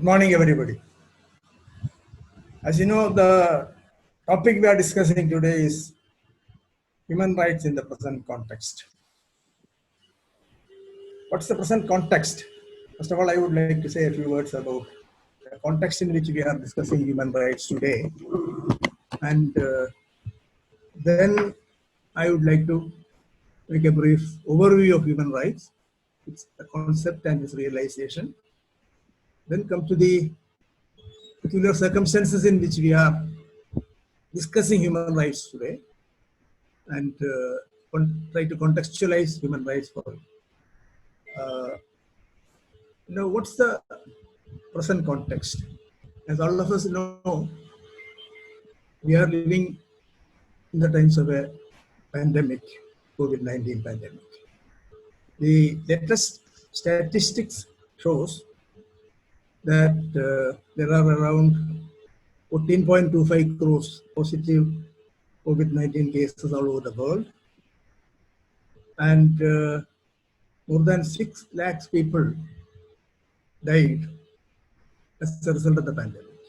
Good morning, everybody. As you know, the topic we are discussing today is human rights in the present context. What's the present context? First of all, I would like to say a few words about the context in which we are discussing human rights today. And then I would like to make a brief overview of human rights, its the concept and its realization. Then come to the peculiar circumstances in which we are discussing human rights today, and try to contextualize human rights for what's the present context. As all of us know, we are living in the times of a pandemic, COVID-19 pandemic. The latest statistics shows that there are around 14.25 crores positive COVID-19 cases all over the world, and more than 6 lakhs people died as a result of the pandemic.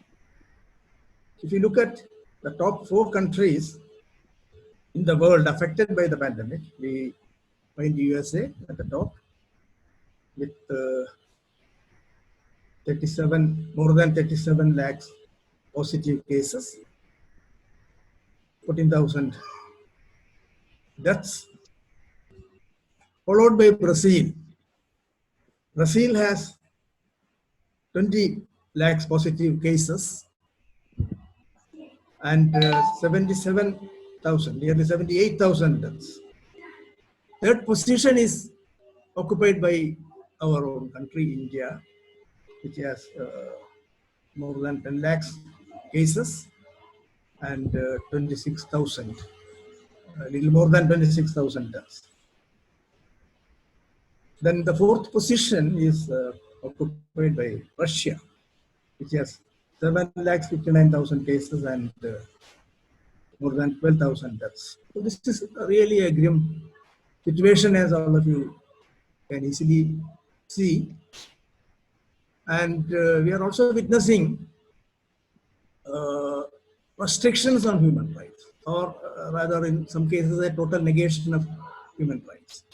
If you look at the top 4 countries in the world affected by the pandemic, we find USA at the top with more than 37 lakhs positive cases, 14,000 deaths, followed by Brazil. Brazil has 20 lakhs positive cases and 77,000, nearly 78,000 deaths. Third position is occupied by our own country, India, which has more than 10 lakhs cases and 26,000, a little more than 26,000 deaths. Then the fourth position is occupied by Russia, which has 7,59,000 cases and more than 12,000 deaths. So this is really a grim situation, as all of you can easily see. And we are also witnessing restrictions on human rights, or rather in some cases a total negation of human rights.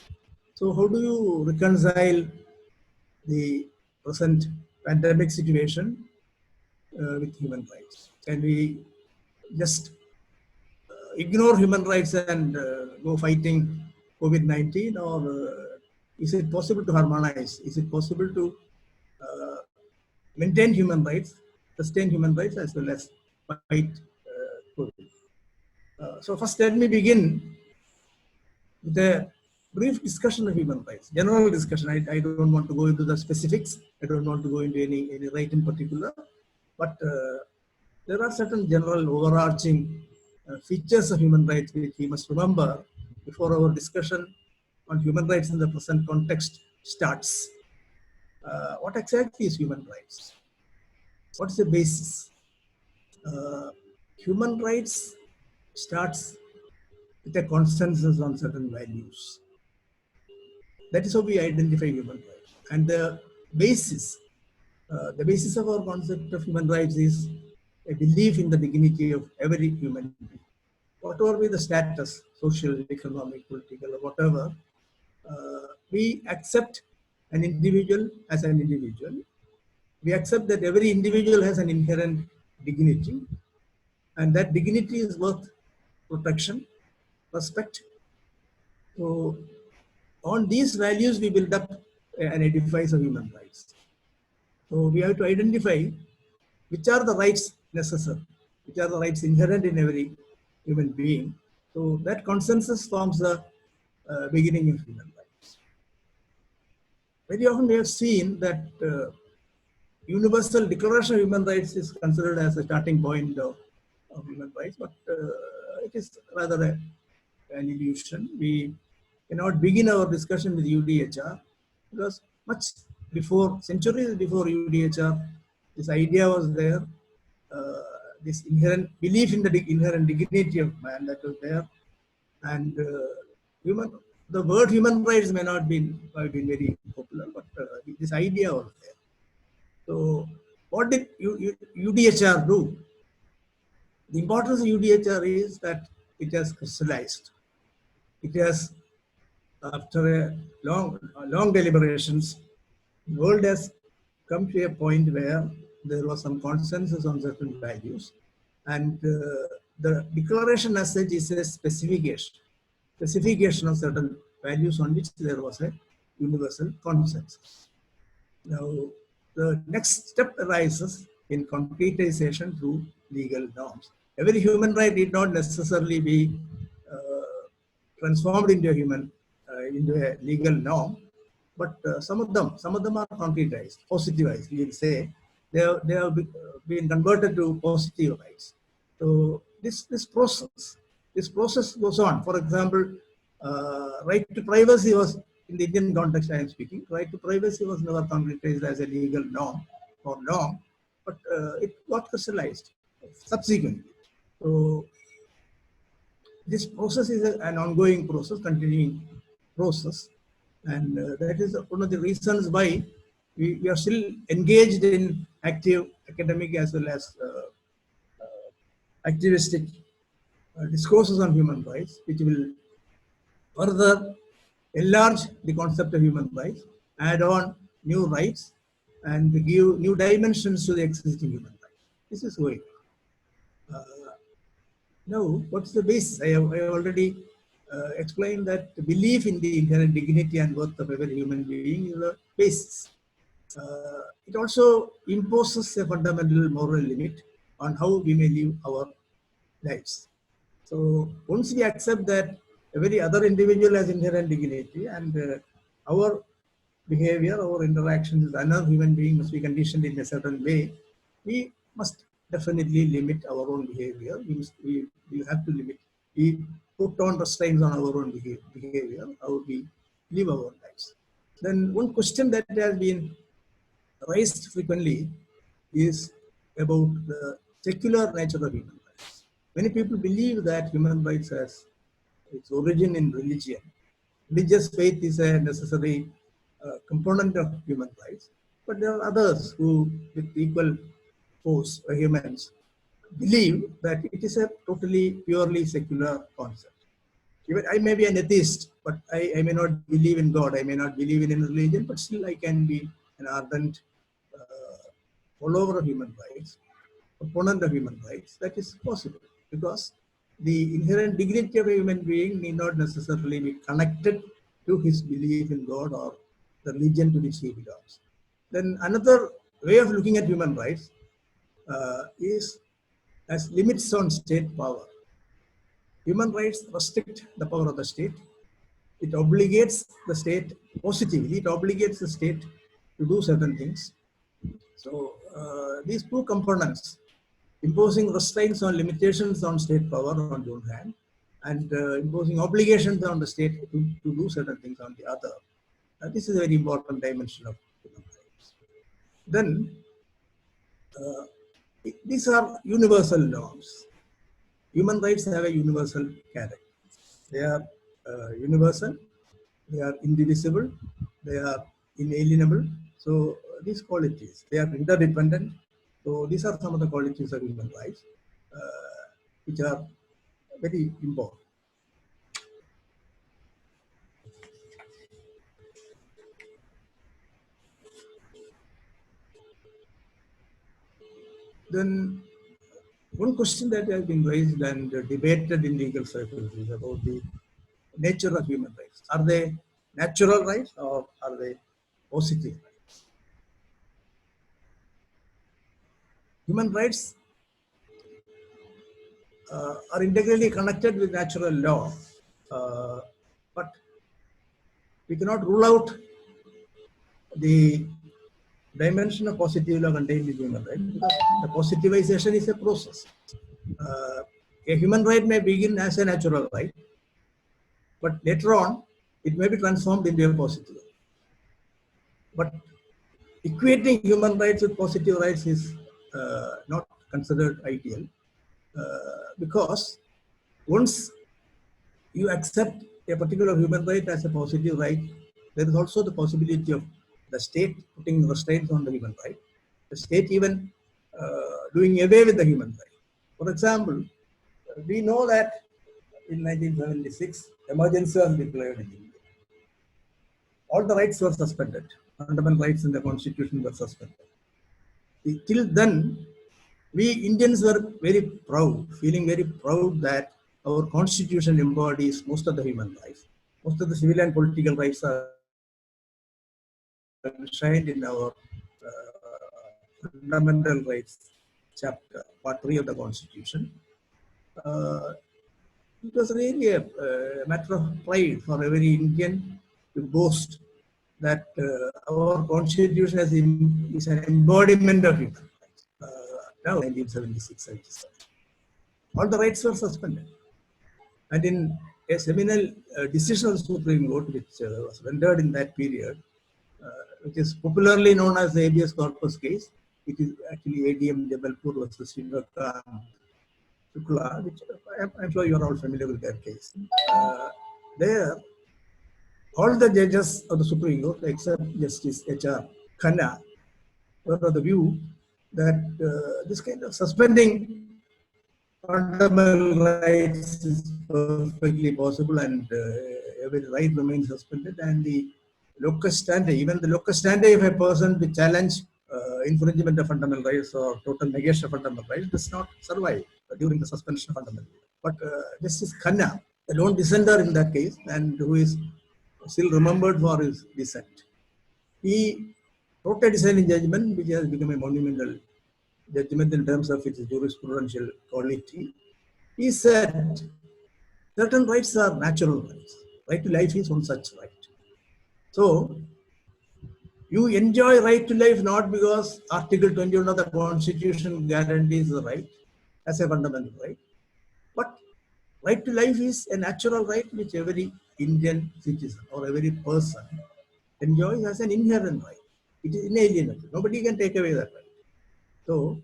So how do you reconcile the present pandemic situation with human rights? Can we just ignore human rights and go fighting COVID-19, or is it possible to harmonize? Is it possible to maintain human rights, sustain human rights, as well as fight COVID? So first, let me begin with a brief discussion of human rights, general discussion. I don't want to go into the specifics. I don't want to go into any right in particular, but there are certain general overarching features of human rights which we must remember before our discussion on human rights in the present context starts. What exactly is human rights? What's the basis? Human rights starts with a consensus on certain values. That is how we identify human rights. And the basis of our concept of human rights is a belief in the dignity of every human being. Whatever be the status, social, economic, political, or whatever, we accept an individual as an individual. We accept that every individual has an inherent dignity, and that dignity is worth protection, respect. So on these values, we build up an edifice of human rights. So we have to identify which are the rights necessary, which are the rights inherent in every human being. So that consensus forms the beginning of human rights. Very often we have seen that Universal Declaration of Human Rights is considered as a starting point of human rights, but it is rather an illusion. We cannot begin our discussion with UDHR because much before, centuries before UDHR, this idea was there, this inherent belief in the inherent dignity of man that was there, and the word human rights may not have been very popular, but this idea was there. So What did UDHR do? The importance of UDHR is that it has crystallized. It has, after a long deliberations, the world has come to a point where there was some consensus on certain values, and the declaration as such is a specification of certain values on which there was a universal consensus. Now, the next step arises in concretization through legal norms. Every human right need not necessarily be transformed into into a legal norm, but some of them are concretized, positivized. We will say they have been converted to positive rights. So this process goes on. For example, right to privacy was, in the Indian context I am speaking, right to privacy was never concretized as a legal norm or norm, but it got crystallized subsequently. So this process is an ongoing process, continuing process, and that is one of the reasons why we are still engaged in active academic as well as activistic discourses on human rights, which will further enlarge the concept of human rights, add on new rights, and give new dimensions to the existing human rights. This is going. Now, what's the basis? I have already explained that the belief in the inherent dignity and worth of every human being is the basis. It also imposes a fundamental moral limit on how we may live our lives. So once we accept that every other individual has inherent dignity, and our behavior, our interactions with another human being must be conditioned in a certain way, we must definitely limit our own behavior. We have to limit. We put on restraints on our own behavior, how we live our lives. Then one question that has been raised frequently is about the secular nature of human rights. Many people believe that human rights has its origin in religion. Religious faith is a necessary component of human rights, but there are others who, with equal force, humans, believe that it is a totally purely secular concept. Even I may be an atheist, but I may not believe in God, I may not believe in any religion, but still I can be an ardent follower of human rights, opponent of human rights. That is possible because the inherent dignity of a human being need not necessarily be connected to his belief in God or the religion to which he belongs. Then another way of looking at human rights is as limits on state power. Human rights restrict the power of the state. It obligates the state positively. It obligates the state to do certain things. So these two components, imposing restraints on limitations on state power on the one hand, and imposing obligations on the state to do certain things on the other. This is a very important dimension of human rights. Then these are universal norms. Human rights have a universal character. They are universal, they are indivisible, they are inalienable. So these qualities, they are interdependent. So these are some of the qualities of human rights, which are very important. Then one question that has been raised and debated in legal circles is about the nature of human rights. Are they natural rights or are they positive rights? Human rights are integrally connected with natural law, but we cannot rule out the dimension of positive law contained in human rights because the positivization is a process. Uh, a human right may begin as a natural right, but later on it may be transformed into a positive. But equating human rights with positive rights is not considered ideal because once you accept a particular human right as a positive right, there is also the possibility of the state putting restraints on the human right. The state even doing away with the human right. For example, we know that in 1976, emergency was declared in India. All the rights were suspended. Fundamental rights in the constitution were suspended. Till then, we Indians were very proud, feeling very proud that our constitution embodies most of the human rights. Most of the civil and political rights are enshrined in our fundamental rights chapter, part 3 of the constitution. It was really a matter of pride for every Indian to boast that our constitution is an embodiment of human rights. Now, 1976, 77. All the rights were suspended. And in a seminal decision of the Supreme Court, which was rendered in that period, which is popularly known as the habeas corpus case, it is actually ADM Jabalpur versus Shivakant Shukla, which I'm sure you are all familiar with that case. There, all the judges of the Supreme Court, except Justice H.R. Khanna, were of the view that this kind of suspending fundamental rights is perfectly possible, and every right remains suspended. And the locus standi, even the locus standi of a person to challenge infringement of fundamental rights or total negation of fundamental rights does not survive during the suspension of fundamental rights. But Justice Khanna, the lone dissenter in that case, and who is still remembered for his dissent, he wrote a dissenting judgment which has become a monumental judgment in terms of its jurisprudential quality. He said certain rights are natural rights. Right to life is one such right. So you enjoy right to life not because Article 21 of the Constitution guarantees the right as a fundamental right, but right to life is a natural right which every Indian citizen or every person enjoys as an inherent right. It is inalienable. Nobody can take away that right. So,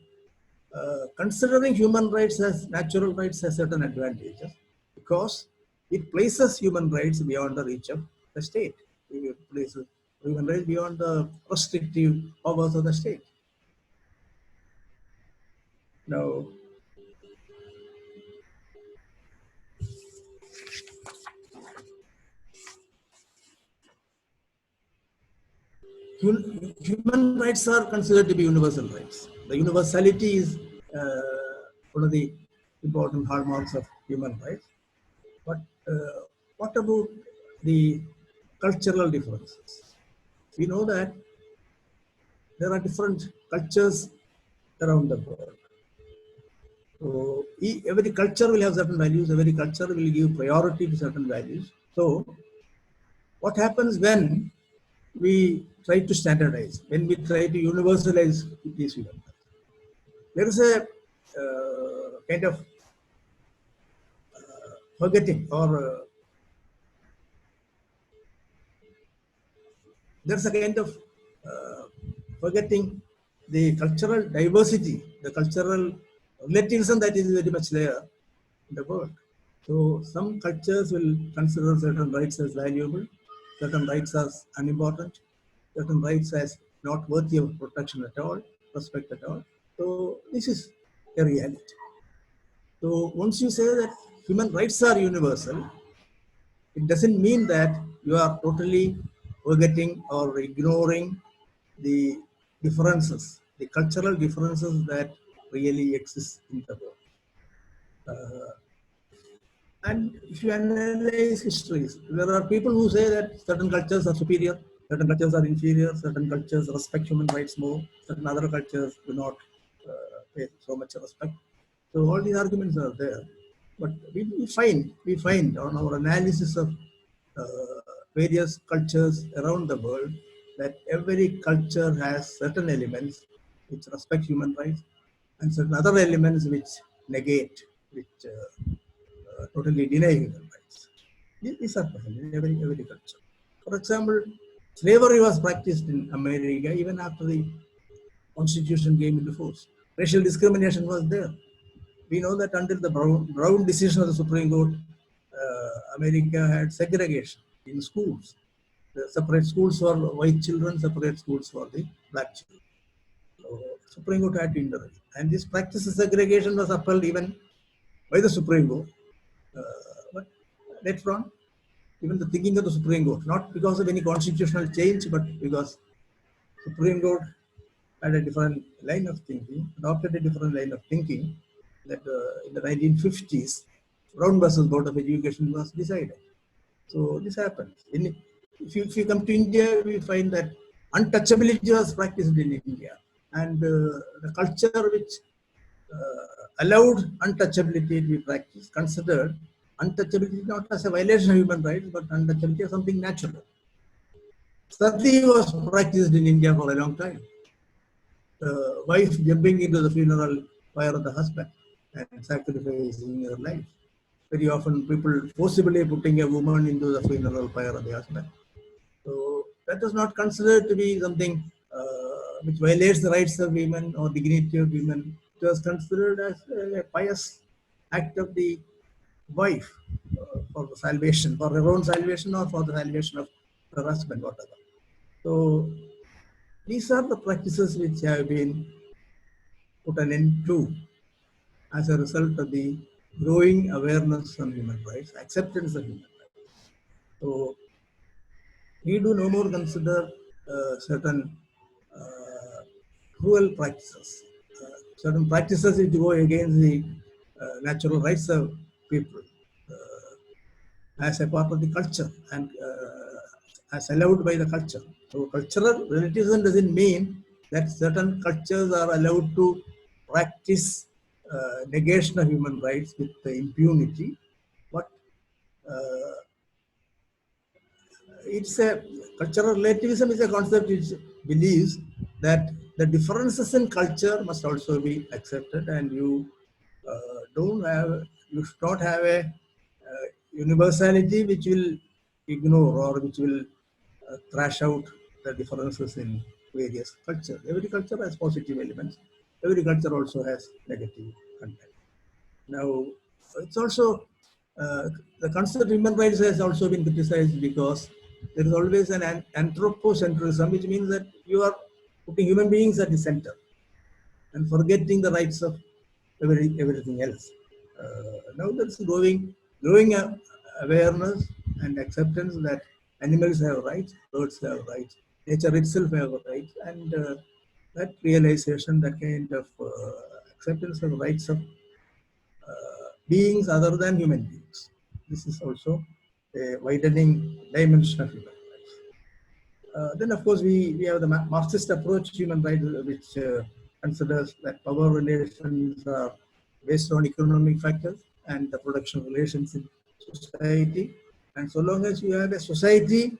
considering human rights as natural rights has certain advantages because it places human rights beyond the reach of the state. It places human rights beyond the restrictive powers of the state. Now, human rights are considered to be universal rights. The universality is one of the important hallmarks of human rights. But what about the cultural differences? We know that there are different cultures around the world. So every culture will have certain values, every culture will give priority to certain values. So what happens when we try to standardize, when we try to universalize these human rights? There is a kind of forgetting or there's a kind of forgetting the cultural diversity, the cultural relativism that is very much there in the world. So some cultures will consider certain rights as valuable, certain rights as unimportant, certain rights as not worthy of protection at all, respect at all. So this is a reality. So once you say that human rights are universal, it doesn't mean that you are totally forgetting or ignoring the differences, the cultural differences that really exist in the world. And if you analyze histories, there are people who say that certain cultures are superior, certain cultures are inferior, certain cultures respect human rights more, certain other cultures do not pay so much respect. So all these arguments are there. But we find on our analysis of various cultures around the world that every culture has certain elements which respect human rights and certain other elements which negate, which totally deny human rights. These are present in every culture. For example, slavery was practiced in America even after the Constitution came into force. Racial discrimination was there. We know that until the Brown decision of the Supreme Court, America had segregation in schools. Separate schools for white children, separate schools for the black children. So Supreme Court had to intervene. And this practice of segregation was upheld even by the Supreme Court. But later on, even the thinking of the Supreme Court, not because of any constitutional change, but because Supreme Court had a different line of thinking, adopted a different line of thinking that in the 1950s, Brown versus Board of Education was decided. So this happens. If you come to India, we find that untouchability was practiced in India. And the culture which allowed untouchability to be practiced, considered untouchability not as a violation of human rights, but untouchability as something natural. Sati was practiced in India for a long time. The wife jumping into the funeral pyre of the husband and sacrificing her life. Very often people forcibly putting a woman into the funeral pyre of the husband. So that is not considered to be something which violates the rights of women or dignity of women. It was considered as a pious act of the wife for the salvation, for her own salvation or for the salvation of her husband, whatever. So these are the practices which have been put an end to as a result of the growing awareness on human rights, acceptance of human rights. So we do no more consider certain cruel practices, certain practices which go against the natural rights of people as a part of the culture and as allowed by the culture. So cultural relativism doesn't mean that certain cultures are allowed to practice negation of human rights with impunity, but it's a cultural relativism is a concept which believes that the differences in culture must also be accepted, and you should not have a universality which will ignore or which will thrash out the differences in various cultures. Every culture has positive elements. Every culture also has negative content. Now, it's also the concept of human rights has also been criticized because there is always an anthropocentrism, which means that you are putting human beings at the center and forgetting the rights of everything else. Now there's growing awareness and acceptance that animals have rights, birds have rights, nature itself have rights, and that realization, that kind of acceptance of rights of beings other than human beings. This is also a widening dimension of human rights. Then, of course, we have the Marxist approach to human rights, which considers that power relations are based on economic factors and the production relations in society. And so long as you have a society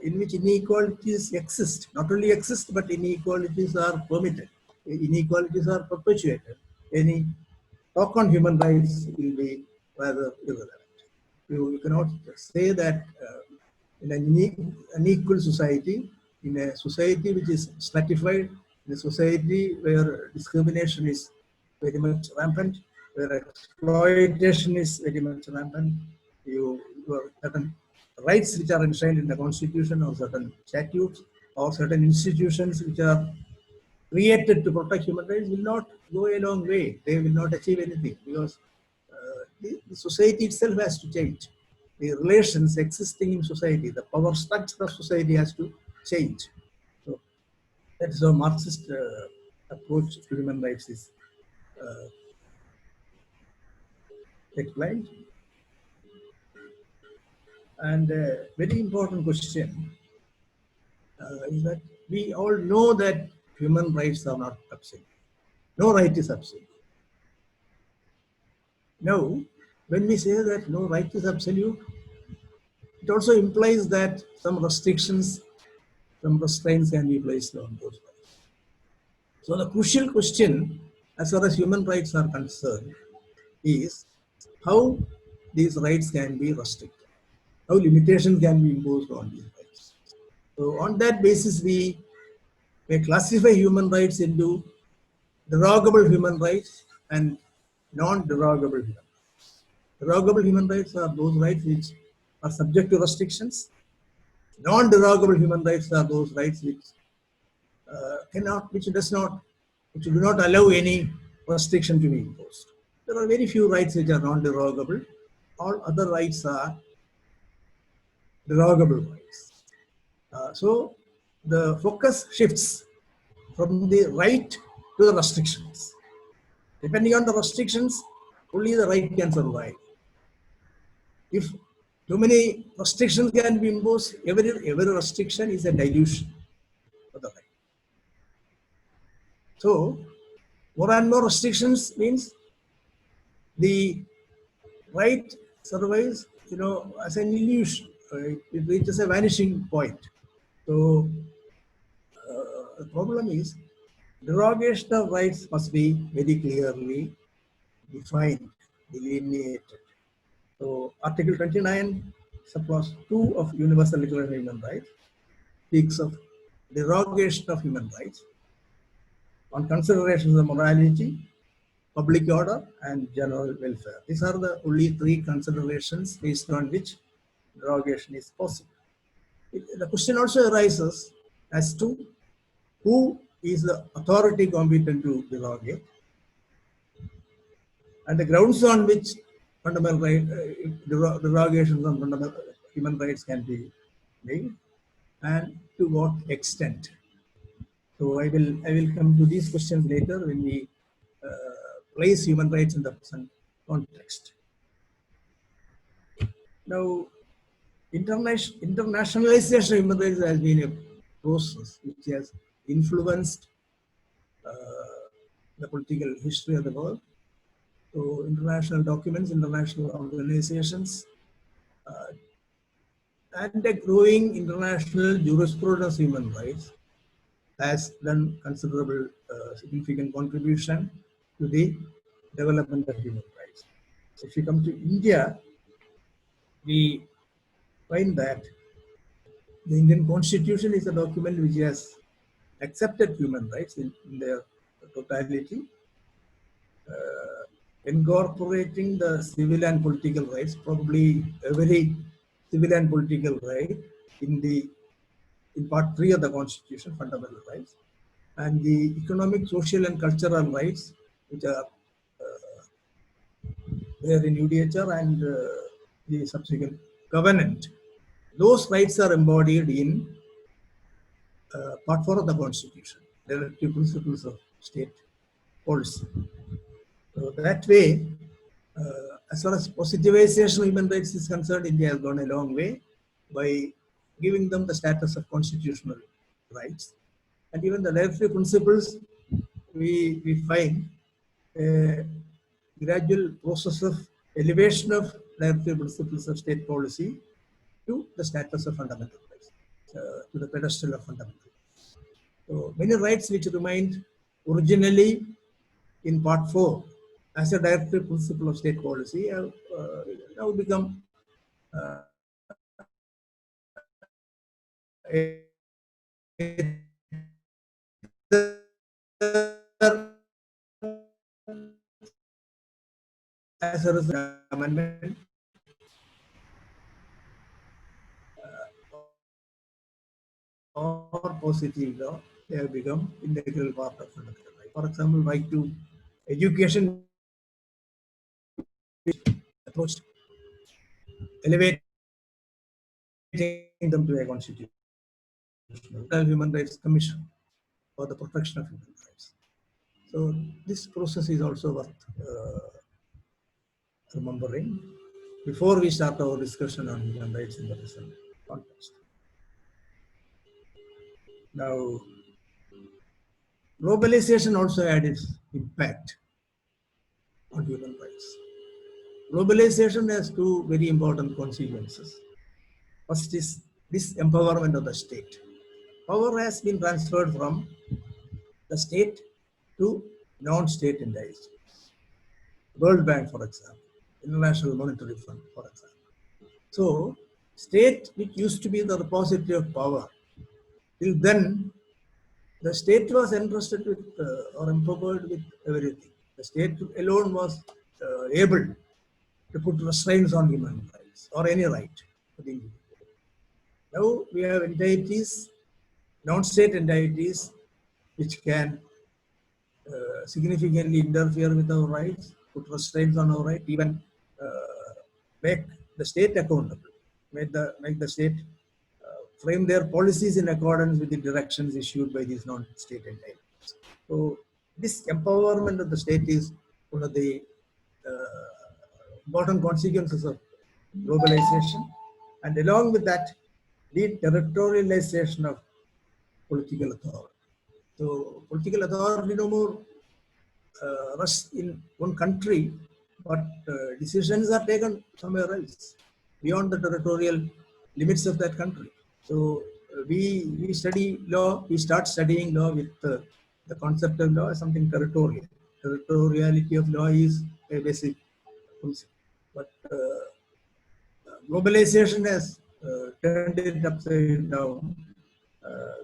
in which inequalities exist, not only exist, but inequalities are permitted, inequalities are perpetuated, any talk on human rights will be rather irrelevant. You cannot say that in an unequal society, in a society which is stratified, in a society where discrimination is very much rampant, where exploitation is very much rampant, you have certain rights which are enshrined in the constitution or certain statutes or certain institutions which are created to protect human rights will not go a long way. They will not achieve anything because the society itself has to change. The relations existing in society, the power structure of society has to change. So that's how Marxist approach to human rights is explained. And a very important question is that we all know that human rights are not absolute. No right is absolute. Now, when we say that no right is absolute, it also implies that some restrictions, some restraints can be placed on those rights. So the crucial question as far as human rights are concerned is how these rights can be restricted, how limitations can be imposed on these rights. So on that basis, we may classify human rights into derogable human rights and non-derogable human rights. Derogable human rights are those rights which are subject to restrictions. Non-derogable human rights are those rights which which does not which do not allow any restriction to be imposed. There are very few rights which are non-derogable. All other rights are derogable rights. So the focus shifts from the right to the restrictions. Depending on the restrictions, only the right can survive. If too many restrictions can be imposed, every restriction is a dilution of the right. So more and more restrictions means the right survives, as an illusion. It reaches a vanishing point. So the problem is derogation of rights must be very clearly defined, delineated. So Article 29, subclause 2 of Universal Declaration of Human Rights speaks of derogation of human rights on considerations of morality, public order, and general welfare. These are the only three considerations based on which derogation is possible. The question also arises as to who is the authority competent to derogate, and the grounds on which fundamental right, derogations on fundamental human rights can be made, and to what extent. So I will come to these questions later when we place human rights in the present context. Now, internationalization of human rights has been a process which has influenced the political history of the world. So international documents, international organizations, and a growing international jurisprudence of human rights has done considerable significant contribution to the development of human rights. If you come to India, we find that the Indian Constitution is a document which has accepted human rights in their totality, incorporating the civil and political rights, probably every civil and political right in part 3 of the Constitution, fundamental rights, and the economic, social, and cultural rights, which are there in UDHR and the subsequent covenant. Those rights are embodied in part 4 of the Constitution, directive principles of state policy. So that way, as far as positivization of human rights is concerned, India has gone a long way by giving them the status of constitutional rights. And even the directive principles, we find a gradual process of elevation of directive principles of state policy to the status of fundamental rights, to the pedestal of fundamental rights. So many rights which remained originally in part 4 as a directive principle of state policy have now become as a result of amendment or positive law, they have become integral part of fundamental right. For example, right to education approached elevating them to a constitutional human rights commission for the protection of human rights. So this process is also worth remembering before we start our discussion on human rights in the present context. Now, globalization also had its impact on human rights. Globalization has two very important consequences. First is disempowerment of the state. Power has been transferred from the state to non-state entities. World Bank, for example, International Monetary Fund, for example. So, state, which used to be the repository of power, till then, the state was entrusted with or empowered with everything. The state alone was able to put restraints on human rights or any right for the individual. Now we have entities, non-state entities, which can significantly interfere with our rights, put restraints on our right, even make the state accountable, make the state frame their policies in accordance with the directions issued by these non-state entities. So this empowerment of the state is one of the important consequences of globalization, and along with that, the territorialization of political authority. So political authority no more rests in one country, but decisions are taken somewhere else beyond the territorial limits of that country. So we study law. We start studying law with the concept of law as something territorial. Territoriality of law is a basic concept, but globalization has turned it upside down.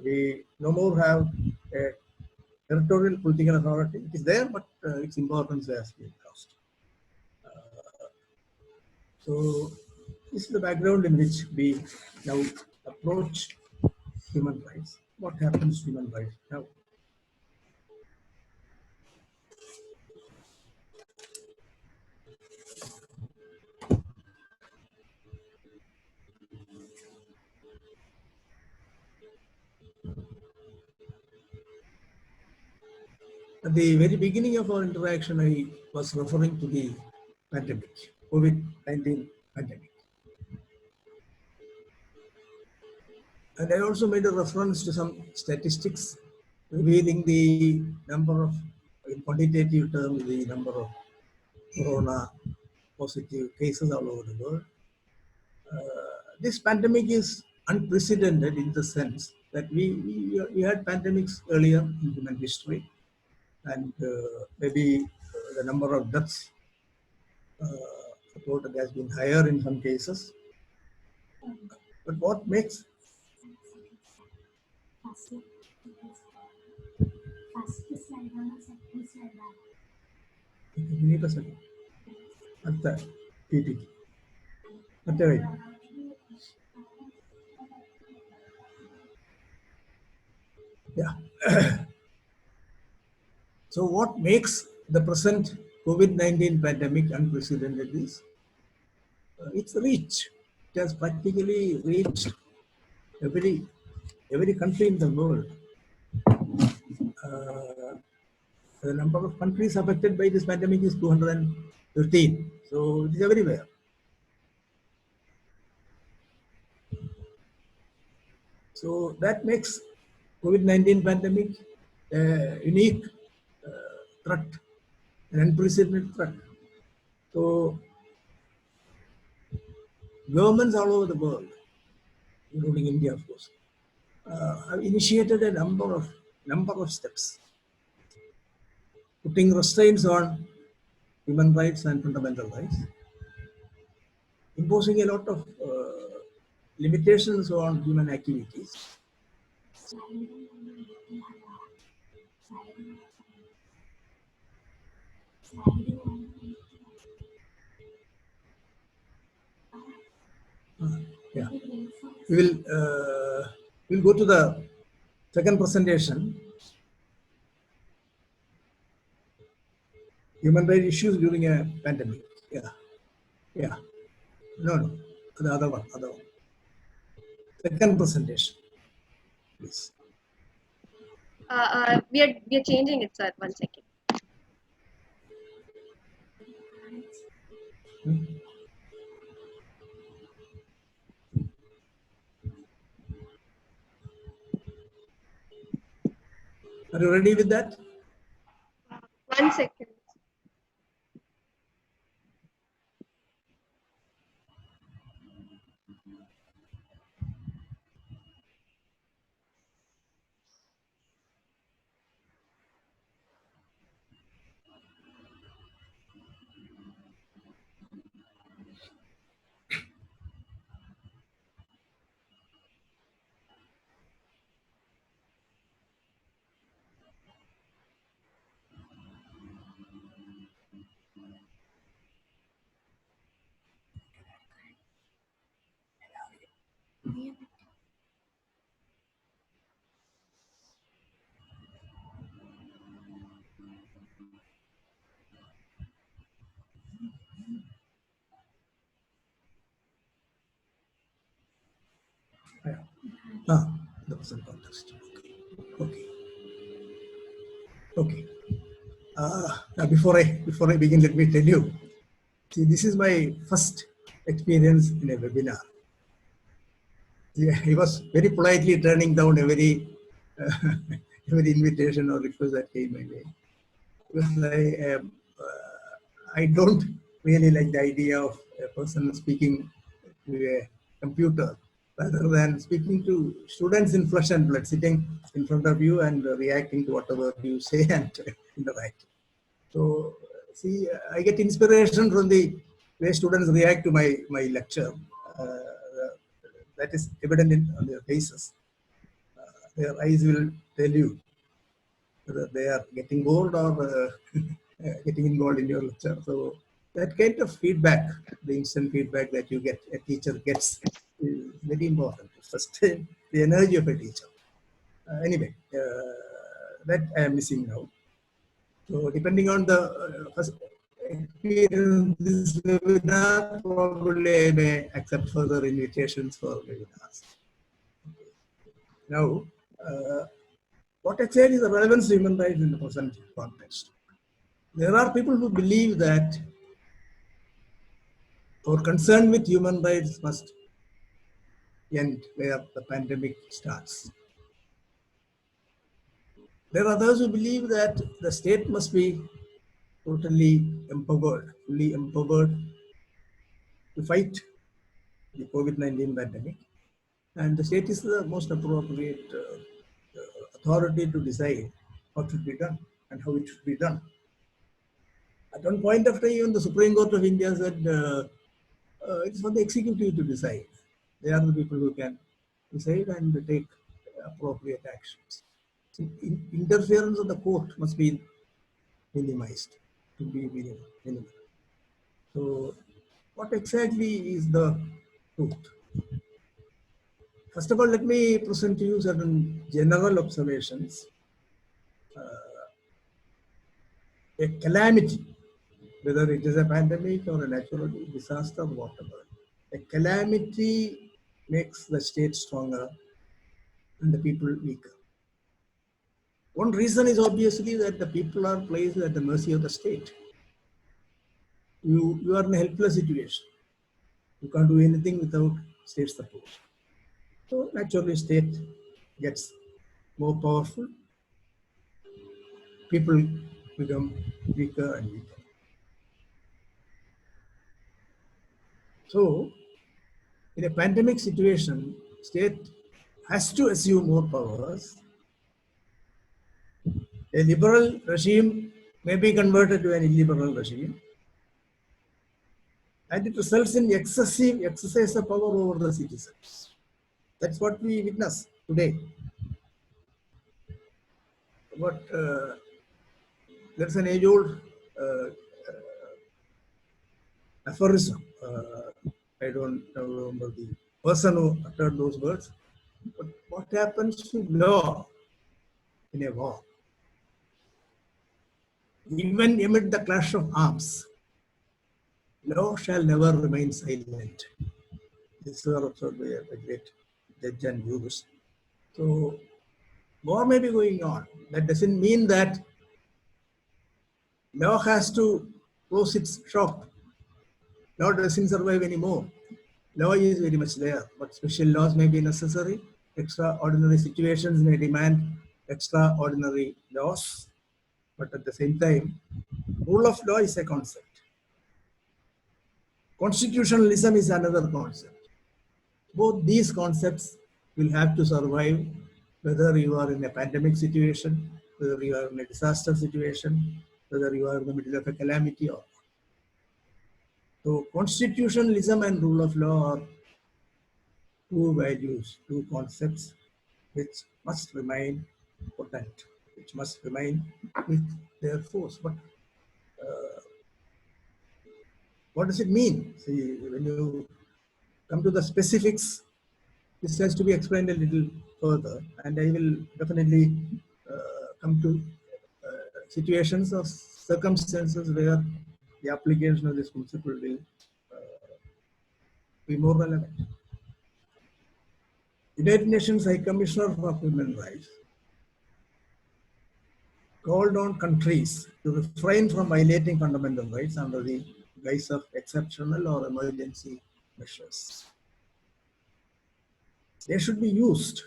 We no more have a territorial political authority. It is there, but its importance has been lost. So this is the background in which we now approach human rights. What happens to human rights now? At the very beginning of our interaction, I was referring to the pandemic, COVID-19 pandemic. And I also made a reference to some statistics revealing the number of, in quantitative terms, the number of corona positive cases all over the world. This pandemic is unprecedented in the sense that we had pandemics earlier in human history, and maybe the number of deaths reported has been higher in some cases. But what makes at PPT. Yeah. So what makes the present COVID-19 pandemic unprecedented is its reach. It has practically reached every country in the world. Uh, the number of countries affected by this pandemic is 213. So it is everywhere. So that makes COVID-19 pandemic a unique threat, an unprecedented threat. So governments all over the world, including India, of course, have initiated a number of steps, putting restraints on human rights and fundamental rights, imposing a lot of limitations on human activities. Yeah, we will we'll go to the second presentation. Human rights issues during a pandemic. Yeah, yeah. No. The other one. Second presentation, please. We are changing it, sir. 1 second. Hmm? Are you ready with that? 1 second. Yeah. Ah, the present context. Okay. Okay. Now before I begin, let me tell you. See, this is my first experience in a webinar. Yeah, he was very politely turning down every invitation or request that came my way. Because I don't really like the idea of a person speaking to a computer rather than speaking to students in flesh and blood, sitting in front of you and reacting to whatever you say and interact. So, see, I get inspiration from the way students react to my lecture. That is evident on their faces. Their eyes will tell you whether they are getting bored or getting involved in your lecture. So that kind of feedback, the instant feedback that you get, a teacher gets, is very important to sustain the energy of a teacher. Anyway, that I am missing now. So depending on the first experience this webinar, probably I may accept further invitations for webinars. Now, what exactly is the relevance of human rights in the present context? There are people who believe that our concern with human rights must end where the pandemic starts. There are others who believe that the state must be totally empowered, fully empowered to fight the COVID-19 pandemic. And the state is the most appropriate authority to decide what should be done and how it should be done. At one point of time, even the Supreme Court of India said it's for the executive to decide. They are the people who can decide and take appropriate actions. So interference of the court must be minimized, to be minimal. So, what exactly is the truth? First of all, let me present to you certain general observations. A calamity, whether it is a pandemic or a natural disaster, whatever, a calamity makes the state stronger and the people weaker. One reason is obviously that the people are placed at the mercy of the state. You are in a helpless situation. You can't do anything without state support. So naturally, state gets more powerful. People become weaker and weaker. So, in a pandemic situation, state has to assume more powers. A liberal regime may be converted to an illiberal regime, and it results in excessive exercise of power over the citizens. That's what we witness today. But there's an age-old uh, aphorism. I don't remember the person who uttered those words. But what happens to law in a war? Even amid the clash of arms, law shall never remain silent. This was observed by a great judge and jurist. So, war may be going on. That doesn't mean that law has to close its shop. Law doesn't survive anymore. Law is very much there, but special laws may be necessary. Extraordinary situations may demand extraordinary laws. But at the same time, rule of law is a concept. Constitutionalism is another concept. Both these concepts will have to survive whether you are in a pandemic situation, whether you are in a disaster situation, whether you are in the middle of a calamity or not. So constitutionalism and rule of law are two values, two concepts which must remain potent, which must remain with their force. But what does it mean? See, when you come to the specifics, this has to be explained a little further, and I will definitely come to situations or circumstances where the application of this principle will be more relevant. United Nations High Commissioner for Human Rights called on countries to refrain from violating fundamental rights under the guise of exceptional or emergency measures. They should be used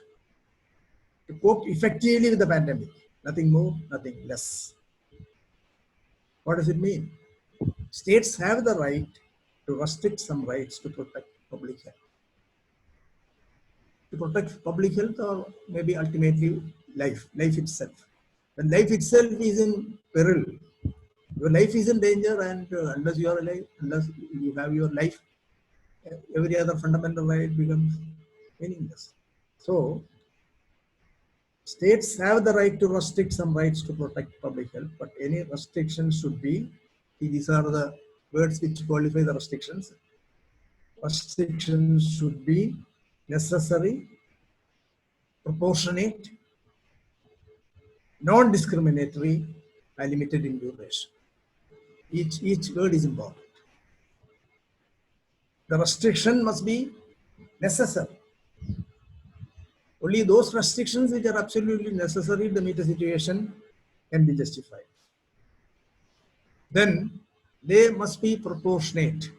to cope effectively with the pandemic. Nothing more, nothing less. What does it mean? States have the right to restrict some rights to protect public health. To protect public health or maybe ultimately life itself. When life itself is in peril, your life is in danger, and unless you are alive, unless you have your life, every other fundamental right becomes meaningless. So, states have the right to restrict some rights to protect public health, but any restrictions should be, these are the words which qualify the restrictions. Restrictions should be necessary, proportionate, non-discriminatory, and limited in duration. Each word is important. The restriction must be necessary. Only those restrictions which are absolutely necessary to meet a situation can be justified. Then they must be proportionate.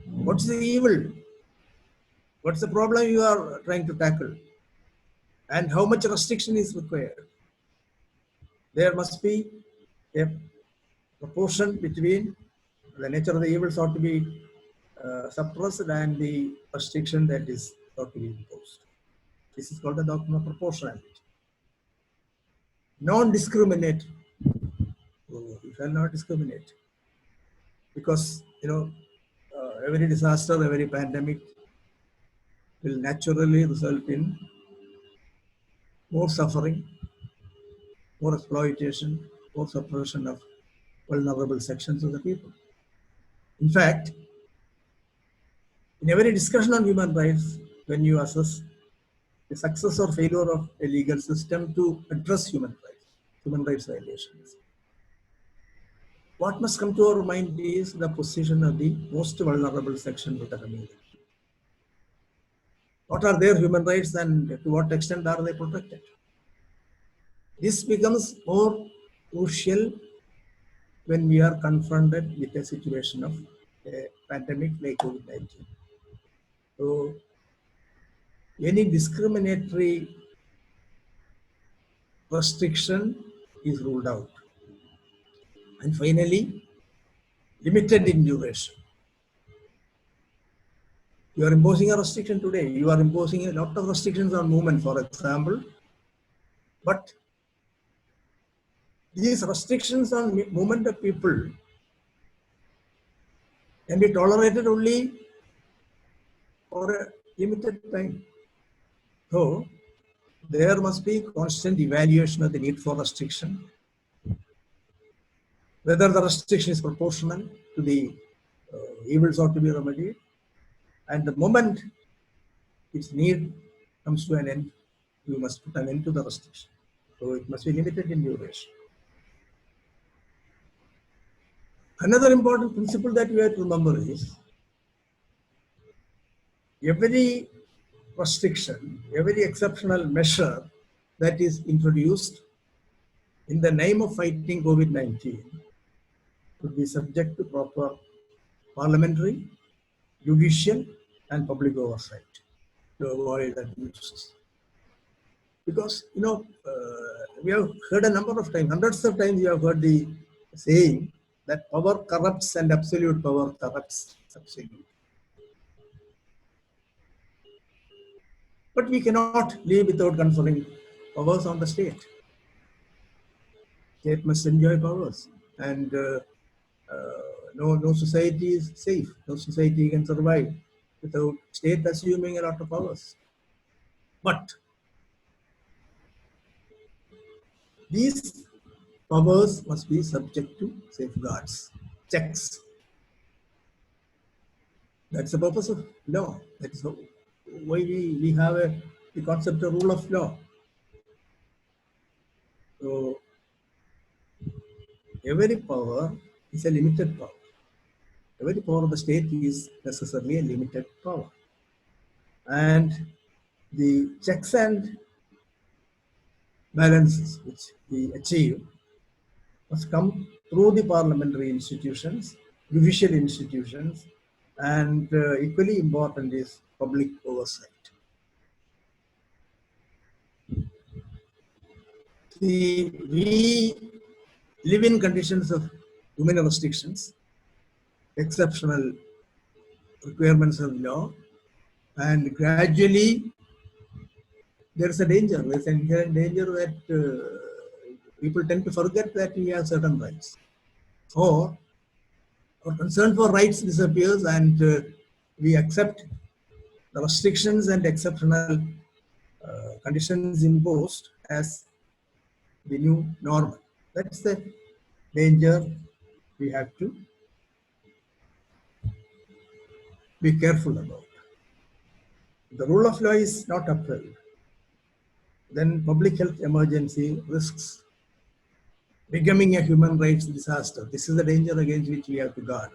What's the evil? What's the problem you are trying to tackle? And how much restriction is required? There must be a proportion between the nature of the evils ought to be suppressed and the restriction that is ought to be imposed. This is called the doctrine of proportionality. Non-discriminate. You shall not discriminate, because every disaster, every pandemic will naturally result in more suffering, more exploitation, more suppression of vulnerable sections of the people. In fact, in every discussion on human rights, when you assess the success or failure of a legal system to address human rights violations, what must come to our mind is the position of the most vulnerable sections of the community. What are their human rights and to what extent are they protected? This becomes more crucial when we are confronted with a situation of a pandemic like COVID-19. So, any discriminatory restriction is ruled out. And finally, limited in duration. You are imposing a restriction today. You are imposing a lot of restrictions on movement, for example. But these restrictions on movement of people can be tolerated only for a limited time. So, there must be constant evaluation of the need for restriction, whether the restriction is proportional to the evils ought to be remedied, and the moment its need comes to an end, you must put an end to the restriction. So it must be limited in duration. Another important principle that we have to remember is every restriction, every exceptional measure that is introduced in the name of fighting COVID-19 should be subject to proper parliamentary, judicial, and public oversight to avoid abuses. Because, we have heard a number of times, hundreds of times, you have heard the saying that power corrupts and absolute power corrupts absolute. But we cannot live without conferring powers on the state. State must enjoy powers, and no society is safe. No society can survive without state assuming a lot of powers. But these powers must be subject to safeguards, checks. That's the purpose of law. That is why we have the concept of rule of law. So every power is a limited power. Every power of the state is necessarily a limited power. and the checks and balances which we achieve must come through the parliamentary institutions, judicial institutions, and equally important is public oversight. We live in conditions of too many restrictions, exceptional requirements of law, and gradually there is a danger. There is an inherent danger that people tend to forget that we have certain rights, or our concern for rights disappears, and we accept the restrictions and exceptional conditions imposed as the new normal. That's the danger we have to be careful about. The rule of law is not upheld, then public health emergency risks becoming a human rights disaster. This is the danger against which we have to guard.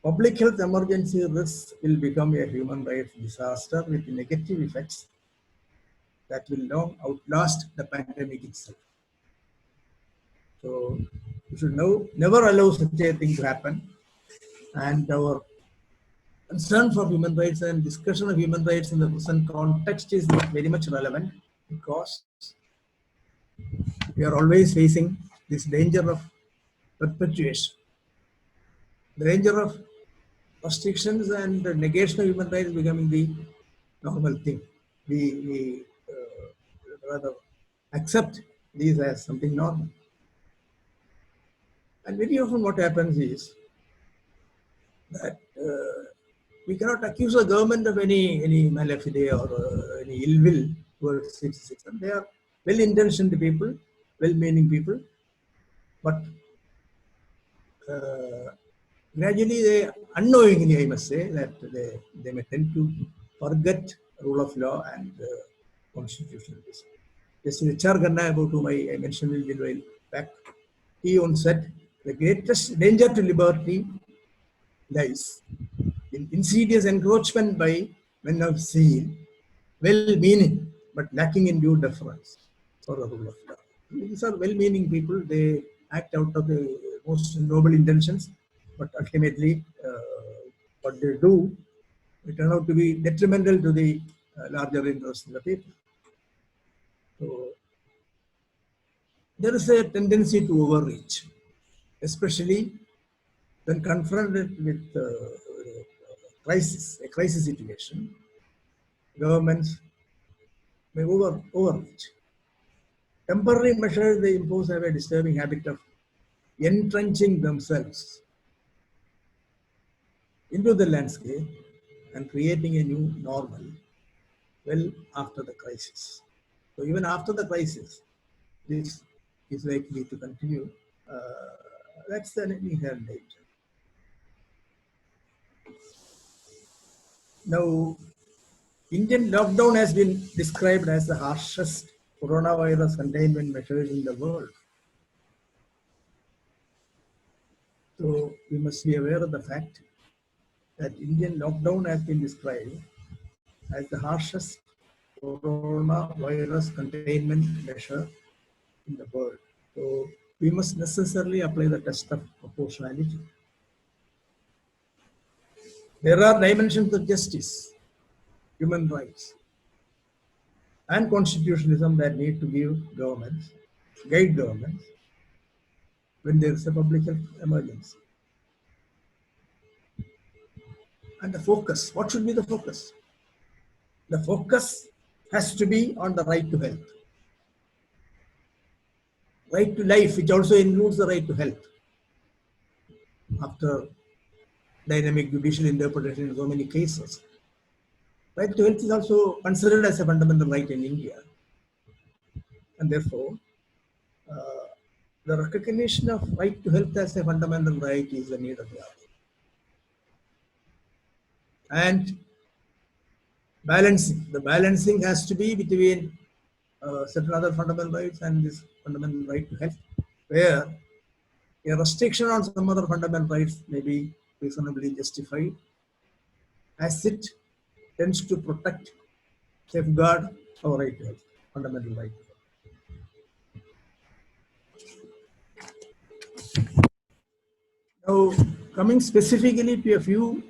Public health emergency risks will become a human rights disaster with negative effects that will long outlast the pandemic itself. So we should never allow such a thing to happen. And our concern for human rights and discussion of human rights in the present context is not very much relevant, because we are always facing this danger of perpetuation, the danger of restrictions and the negation of human rights becoming the normal thing. We rather accept these as something normal. And very often what happens is that we cannot accuse the government of any malafide or any ill will towards its citizens. They are well-intentioned people, well-meaning people, but gradually they unknowingly, I must say, that they may tend to forget rule of law and constitutionalism. Justice H.R. Ganna, about whom I mentioned a little while back, he once said, the greatest danger to liberty lies in insidious encroachment by men of zeal, well-meaning, but lacking in due deference for the rule of law. These are well-meaning people. They act out of the most noble intentions, but ultimately what they do, it turns out to be detrimental to the larger interests of the people. So there is a tendency to overreach, especially when confronted with a crisis situation. Governments may overreach. Temporary measures they impose have a disturbing habit of entrenching themselves into the landscape and creating a new normal well after the crisis. So even after the crisis, this is likely to continue. That's an inherent danger. Now, Indian lockdown has been described as the harshest coronavirus containment measures in the world. So we must be aware of the fact that Indian lockdown has been described as the harshest coronavirus containment measure in the world. So we must necessarily apply the test of proportionality. There are dimensions of justice, human rights, and constitutionalism that need to guide governments when there is a public health emergency. And the focus, what should be the focus? The focus has to be on the right to health. Right to life, which also includes the right to health. After dynamic judicial interpretation in so many cases, right to health is also considered as a fundamental right in India. And therefore, the recognition of right to health as a fundamental right is the need of the hour. And the balancing has to be between certain other fundamental rights and this fundamental right to health, where a restriction on some other fundamental rights may be reasonably justified, as it tends to protect, safeguard our right to health, fundamental right. Now, coming specifically to a few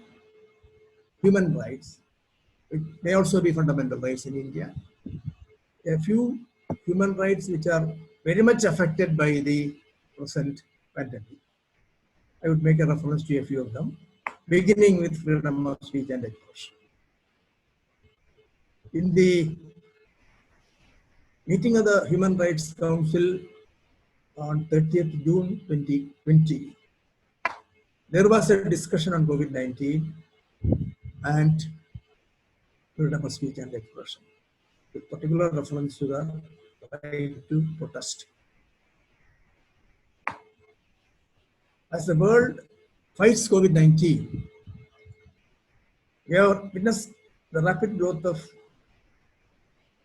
human rights, it may also be fundamental rights in India. A few human rights which are very much affected by the present pandemic. I would make a reference to a few of them, beginning with freedom of speech and expression. In the meeting of the Human Rights Council on 30th June 2020, there was a discussion on COVID-19 and freedom of speech and expression, with particular reference to the right to protest. As the world fights COVID-19, we have witnessed the rapid growth of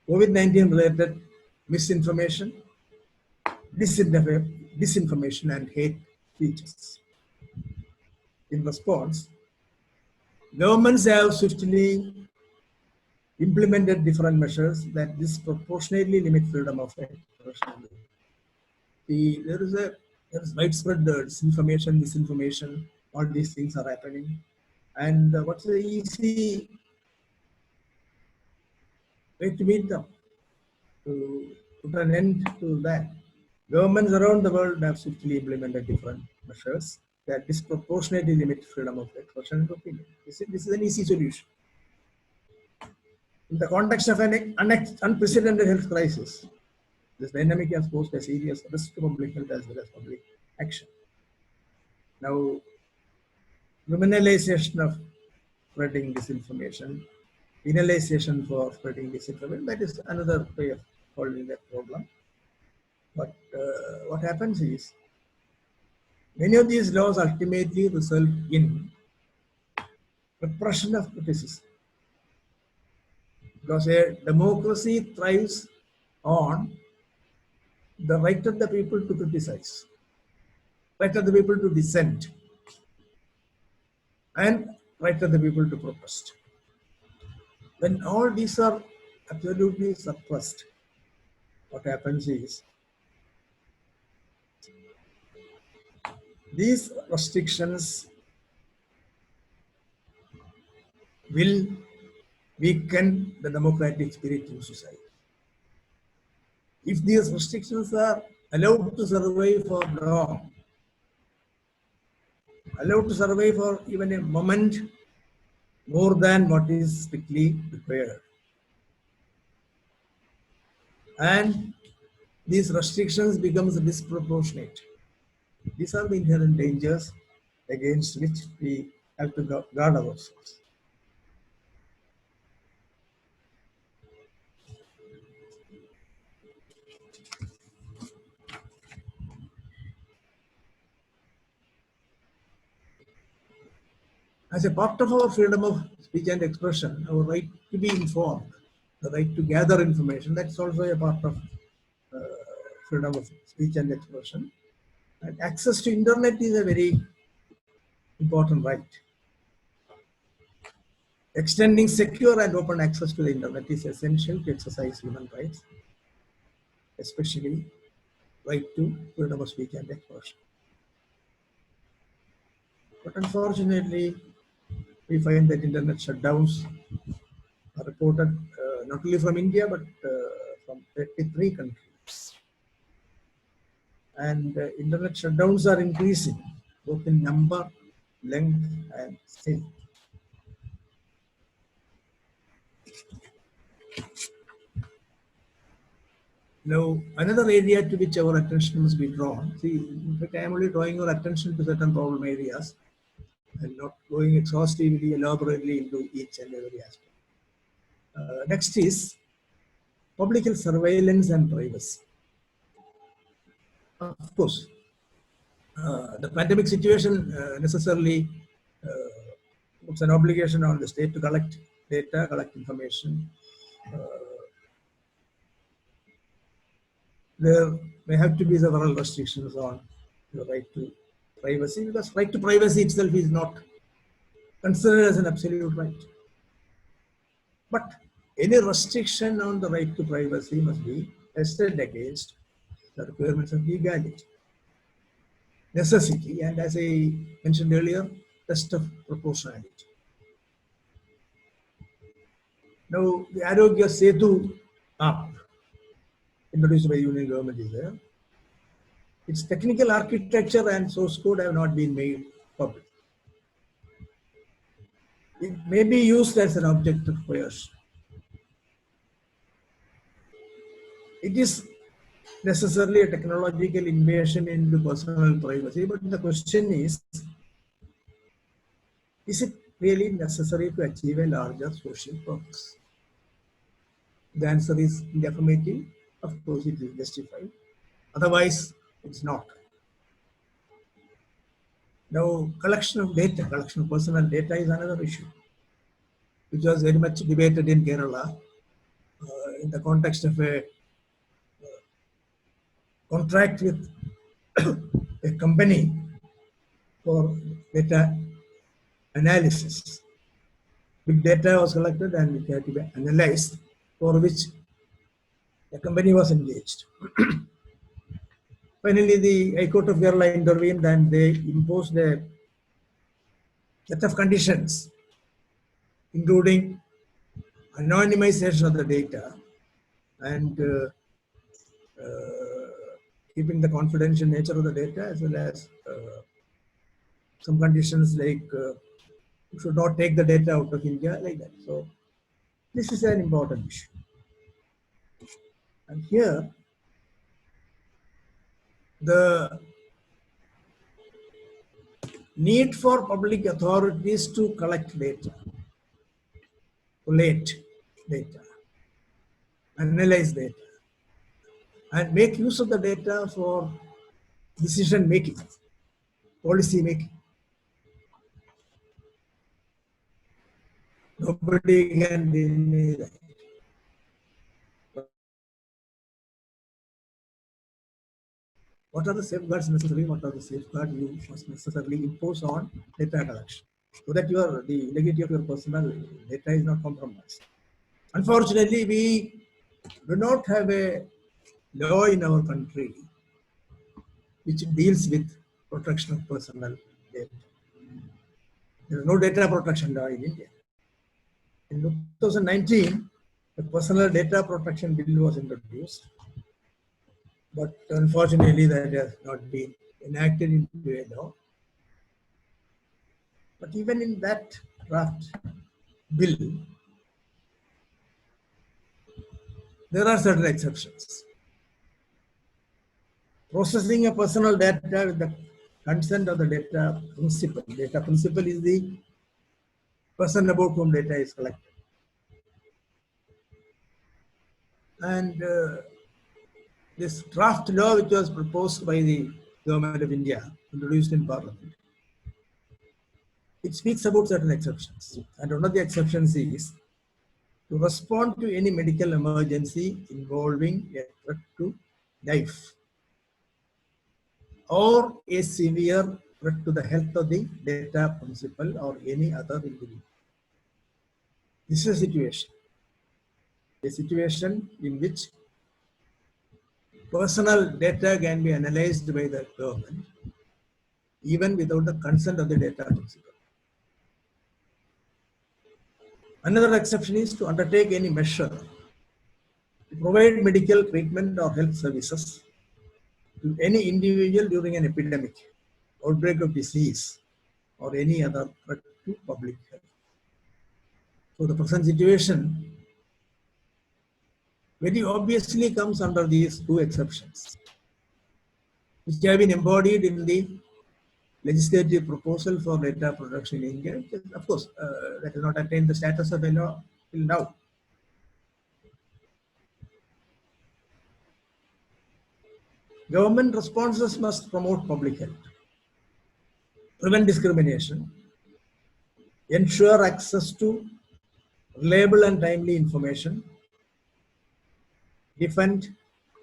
COVID-19 related misinformation, disinformation, and hate speeches. In response, governments have swiftly implemented different measures that disproportionately limit freedom of expression. There is widespread disinformation, all these things are happening. And what's the easy way to meet them? To put an end to that. Governments around the world have swiftly implemented different measures that disproportionately limit freedom of expression and opinion. This is an easy solution. In the context of an unprecedented health crisis, this dynamic has posed a serious risk to public health as well as public action. Now, criminalization of spreading disinformation, penalization for spreading disinformation, that is another way of solving that problem. But what happens is, many of these laws ultimately result in repression of criticism. Because a democracy thrives on the right of the people to criticize, right of the people to dissent, and right of the people to protest. When all these are absolutely suppressed, what happens is, these restrictions will weaken the democratic spirit in society. If these restrictions are allowed to survive for long, allowed to survive for even a moment more than what is strictly required, and these restrictions becomes disproportionate, these are the inherent dangers against which we have to guard ourselves. As a part of our freedom of speech and expression, our right to be informed, the right to gather information, that's also a part of freedom of speech and expression. And access to internet is a very important right. Extending secure and open access to the internet is essential to exercise human rights, especially right to freedom of speech and expression. But unfortunately, we find that internet shutdowns are reported not only from India but from 33 countries. And internet shutdowns are increasing both in number, length, and scale. Now, another area to which our attention must be drawn. See, in fact, I am only drawing your attention to certain problem areas and not going exhaustively, elaborately into each and every aspect. Next is public health surveillance and privacy. Of course, the pandemic situation necessarily puts an obligation on the state to collect data, collect information. There may have to be several restrictions on the right to privacy, because right to privacy itself is not considered as an absolute right. But any restriction on the right to privacy must be tested against the requirements of legality, necessity, and as I mentioned earlier, test of proportionality. Now, the Arogya Setu app introduced by Union government is there. Its technical architecture and source code have not been made public. It may be used as an object of coercion. It is necessarily a technological invasion into personal privacy, but the question is it really necessary to achieve a larger social purpose? The answer is in the affirmative. Of course, it is justified. Otherwise, it's not. Now, collection of personal data is another issue, which was very much debated in Kerala in the context of a contract with a company for data analysis. Big data was collected and it had to be analyzed, for which the company was engaged. Finally, the High Court of Kerala intervened and they imposed a set of conditions, including anonymization of the data and keeping the confidential nature of the data, as well as some conditions like you should not take the data out of India, like that. So this is an important issue. And here, the need for public authorities to collect data, collate data, analyze data, and make use of the data for decision making, policy making. Nobody can deny that. What are the safeguards necessary? What are the safeguards you must necessarily impose on data collection, so that the integrity of your personal data is not compromised? Unfortunately, we do not have a law in our country which deals with protection of personal data. There is no data protection law in India. In 2019, the Personal Data Protection Bill was introduced, but unfortunately that has not been enacted into a law. But even in that draft bill, there are certain exceptions. Processing of personal data with the consent of the data principal. Data principal is the person about whom data is collected. And this draft law, which was proposed by the Government of India, introduced in Parliament, it speaks about certain exceptions. And one of the exceptions is to respond to any medical emergency involving a threat to life or a severe threat to the health of the data principal or any other individual. This is a situation in which personal data can be analyzed by the government even without the consent of the data principal. Another exception is to undertake any measure to provide medical treatment or health services to any individual during an epidemic, outbreak of disease, or any other threat to public health. So the present situation very obviously comes under these two exceptions, which have been embodied in the legislative proposal for data protection in India. Of course, that has not attained the status of a law till now. Government responses must promote public health, prevent discrimination, ensure access to reliable and timely information, defend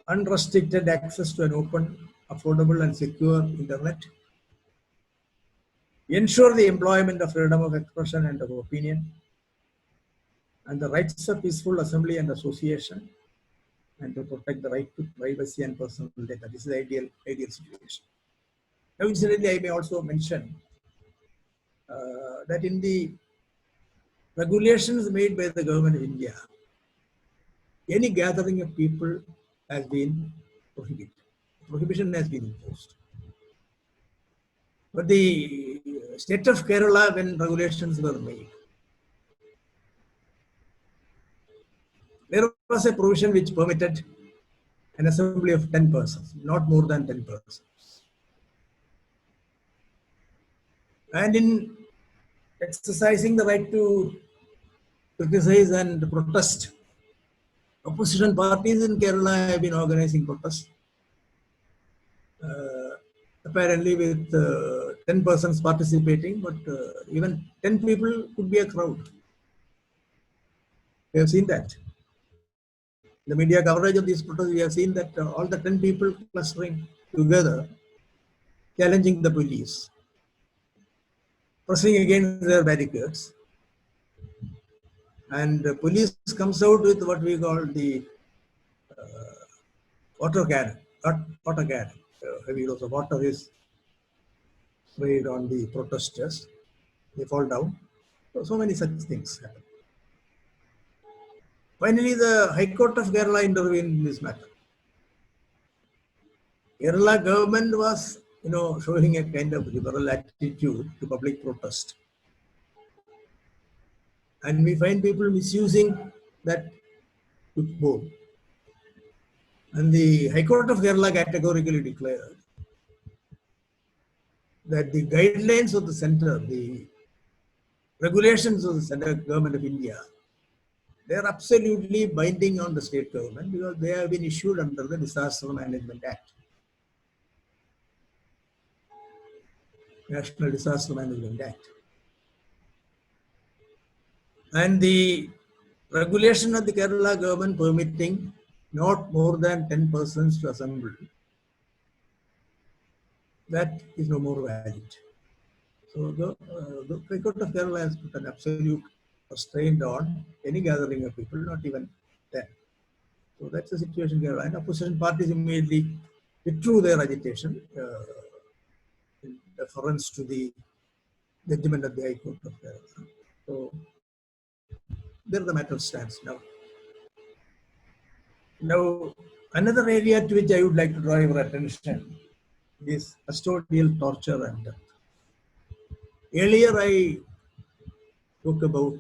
unrestricted access to an open, affordable, and secure internet, ensure the employment of freedom of expression and of opinion, and the rights of peaceful assembly and association, and to protect the right to privacy and personal data. This is the ideal situation. Now, incidentally, I may also mention that in the regulations made by the government of India, any gathering of people has been prohibited. Prohibition has been imposed. But the state of Kerala, when regulations were made, there was a provision which permitted an assembly of 10 persons, not more than 10 persons. And in exercising the right to criticize and protest, opposition parties in Kerala have been organizing protests, apparently with 10 persons participating, but even 10 people could be a crowd. We have seen that. The media coverage of these protests, we have seen that all the 10 people clustering together, challenging the police, pressing against their barricades. And the police comes out with what we call the water cannon, water cannon. Heavy dose of water is sprayed on the protesters. They fall down. So many such things happen. Finally, the High Court of Kerala intervened in this matter. Kerala government was, showing a kind of liberal attitude to public protest. And we find people misusing that loophole. And the High Court of Kerala categorically declared that the guidelines of the center, the regulations of the central government of India, they are absolutely binding on the state government because they have been issued under the Disaster Management Act, National Disaster Management Act. And the regulation of the Kerala government permitting not more than 10 persons to assemble, that is no more valid. So the High Court of Kerala has put an absolute restraint on any gathering of people, not even 10. So that's the situation here. And opposition parties immediately withdrew their agitation in deference to the judgment of the High Court of Kerala. So there the matter stands now. Now, another area to which I would like to draw your attention is custodial torture and death. Earlier I spoke about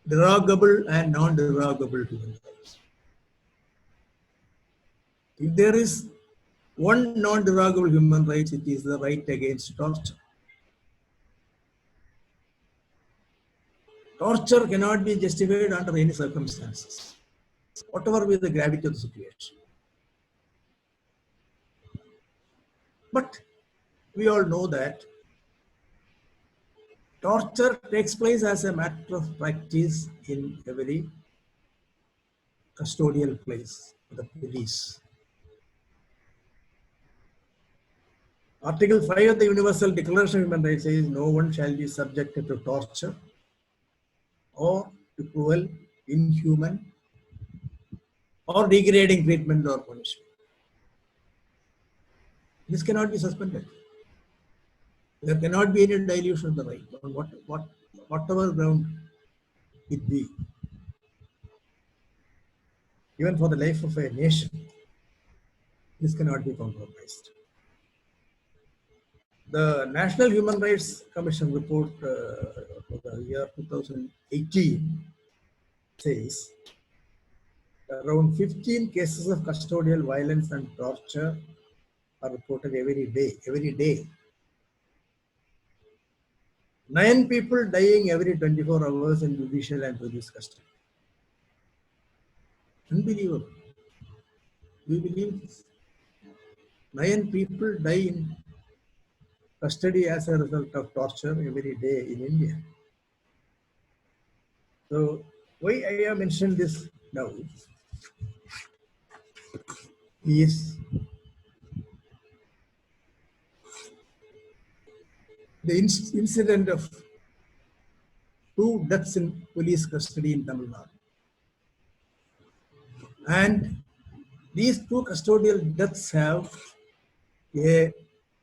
derogable and non-derogable human rights. If there is one non-derogable human right, it is the right against torture. Torture cannot be justified under any circumstances, whatever be the gravity of the situation. But we all know that torture takes place as a matter of practice in every custodial place, the police. Article 5 of the Universal Declaration of Human Rights says no one shall be subjected to torture or to cruel, inhuman, or degrading treatment or punishment. This cannot be suspended. There cannot be any dilution of the right on whatever ground it be. Even for the life of a nation, this cannot be compromised. The National Human Rights Commission report for the year 2018 says around 15 cases of custodial violence and torture are reported every day. 9 people dying every 24 hours in judicial and police custody. Unbelievable. Do you believe this? 9 people die in custody as a result of torture every day in India. So why I have mentioned this now is the incident of 2 deaths in police custody in Tamil Nadu. And these 2 custodial deaths have a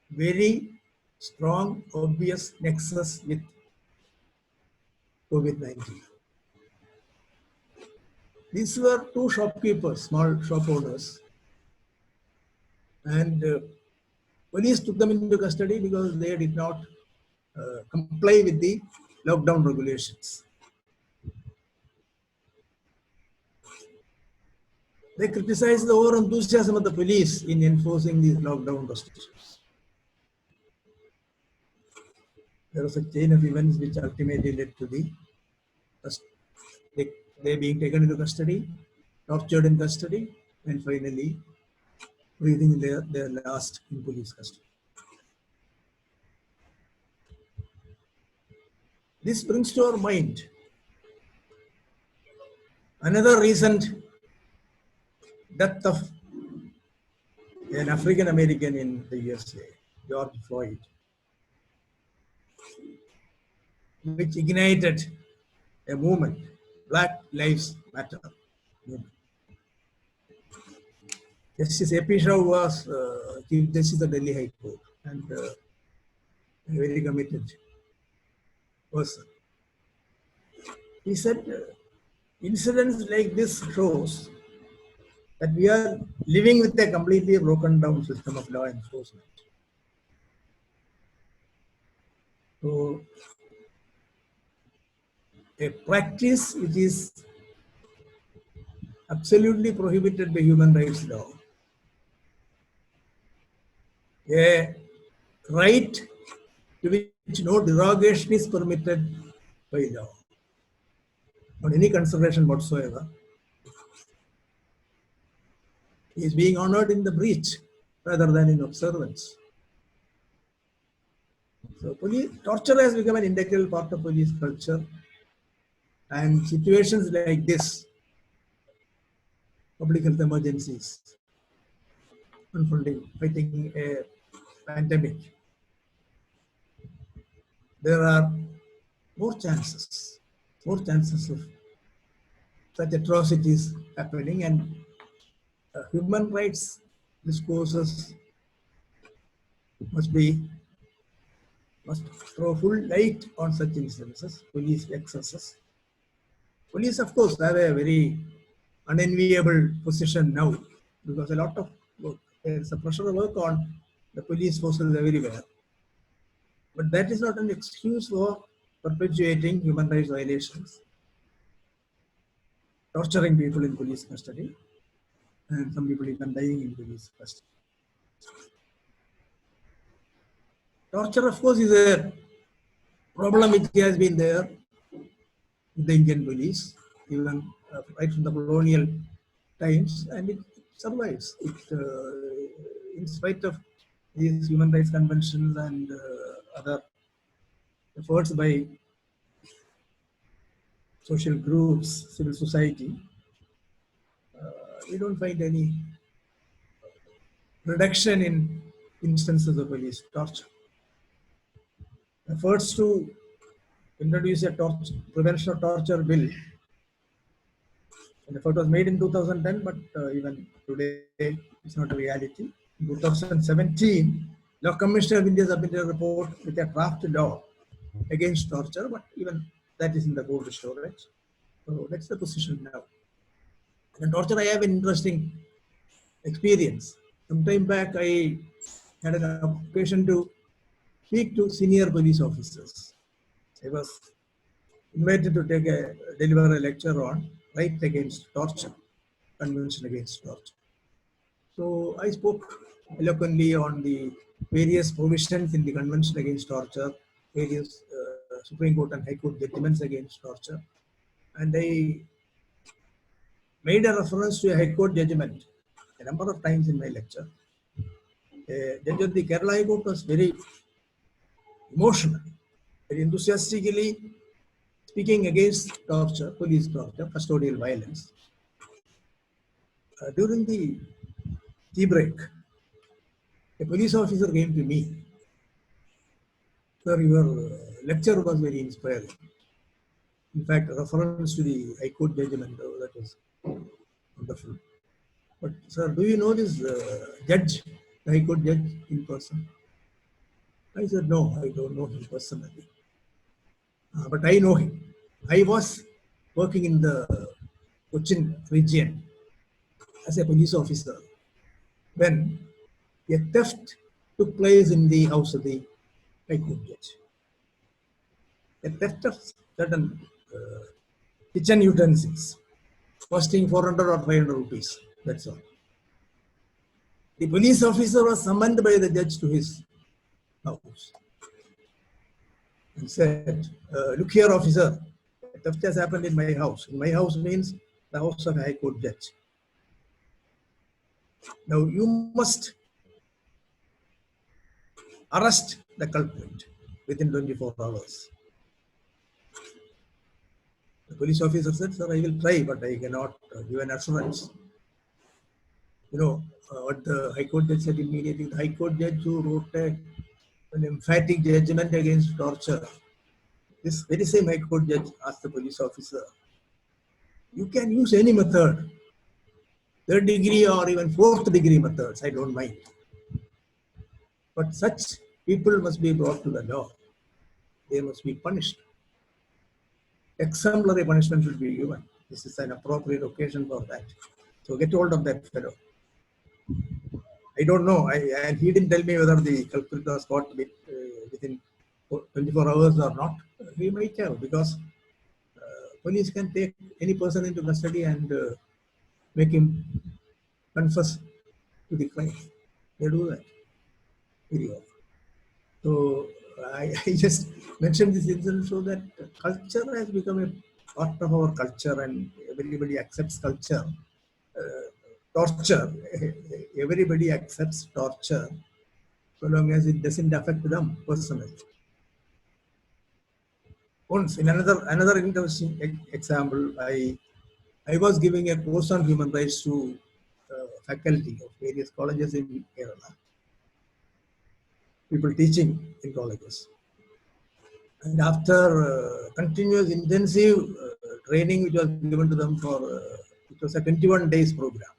very strong, obvious nexus with COVID-19. These were 2 shopkeepers, small shop owners, and police took them into custody because they did not comply with the lockdown regulations. They criticized the over enthusiasm of the police in enforcing these lockdown restrictions. There was a chain of events which ultimately led to they being taken into custody, tortured in custody, and finally breathing their last in police custody. This brings to our mind another recent death of an African American in the USA, George Floyd, which ignited a movement, Black Lives Matter movement. Justice A.P. Shah was Chief Justice of Delhi High Court and a very committed person. He said, incidents like this shows that we are living with a completely broken down system of law enforcement. So, a practice which is absolutely prohibited by human rights law, a right to which no derogation is permitted by law on any consideration whatsoever, is being honored in the breach rather than in observance. So torture has become an integral part of police culture, and situations like this, public health emergencies, confronting, fighting a pandemic, there are more chances of such atrocities happening, and human rights discourses must throw full light on such instances, police excesses. Police, of course, have a very unenviable position now because a lot of work, there's a pressure of work on the police forces everywhere. But that is not an excuse for perpetuating human rights violations, torturing people in police custody, and some people even dying in police custody. Torture, of course, is a problem which has been there in the Indian police, even right from the colonial times, and it survives. In spite of these human rights conventions and other efforts by social groups, civil society, we don't find any reduction in instances of police torture. Efforts to introduce a prevention of torture bill. An effort was made in 2010, but even today it's not a reality. In 2017, Law Commissioner of India submitted a report with a draft law against torture, but even that is in the cold storage. So that's the position now. And torture, I have an interesting experience. Some time back, I had an occasion to speak to senior police officers. I was invited to deliver a lecture on right against torture, Convention against torture. So I spoke eloquently on the various provisions in the Convention against torture, various Supreme Court and High Court judgments against torture, and I made a reference to a High Court judgment a number of times in my lecture. A judge of the Kerala High Court was very emotional, very enthusiastically speaking against torture, police torture, custodial violence. During the tea break, a police officer came to me. Sir, your lecture was very inspiring. In fact, reference to the High Court judgment, that was wonderful. But sir, do you know this judge, the High Court judge in person? I said, no, I don't know him personally. But I know him. I was working in the Cochin region as a police officer when a theft took place in the house of the High Court judge. A theft of certain kitchen utensils costing 400 or 500 rupees. That's all. The police officer was summoned by the judge to his house and said, look here, officer, theft has happened in my house. In my house means the house of a High Court judge. Now you must arrest the culprit within 24 hours. The police officer said, sir, I will try, but I cannot give an assurance. You know, what the High Court judge said immediately, the High Court judge who wrote an emphatic judgment against torture. This very same High Court judge asked the police officer, you can use any method, third degree or even fourth degree methods, I don't mind. But such people must be brought to the law. They must be punished. Exemplary punishment should be given. This is an appropriate occasion for that. So get hold of that fellow. I don't know, and he didn't tell me whether the culprit was caught within 24 hours or not. He might have, because police can take any person into custody and make him confess to the crime. They do that very often. So I just mentioned this incident so that culture has become a part of our culture, and everybody accepts culture. Torture, everybody accepts torture so long as it doesn't affect them personally. Once, in another interesting example, I was giving a course on human rights to faculty of various colleges in Kerala, people teaching in colleges. And after continuous intensive training which was given to them for, it was a 21 days program.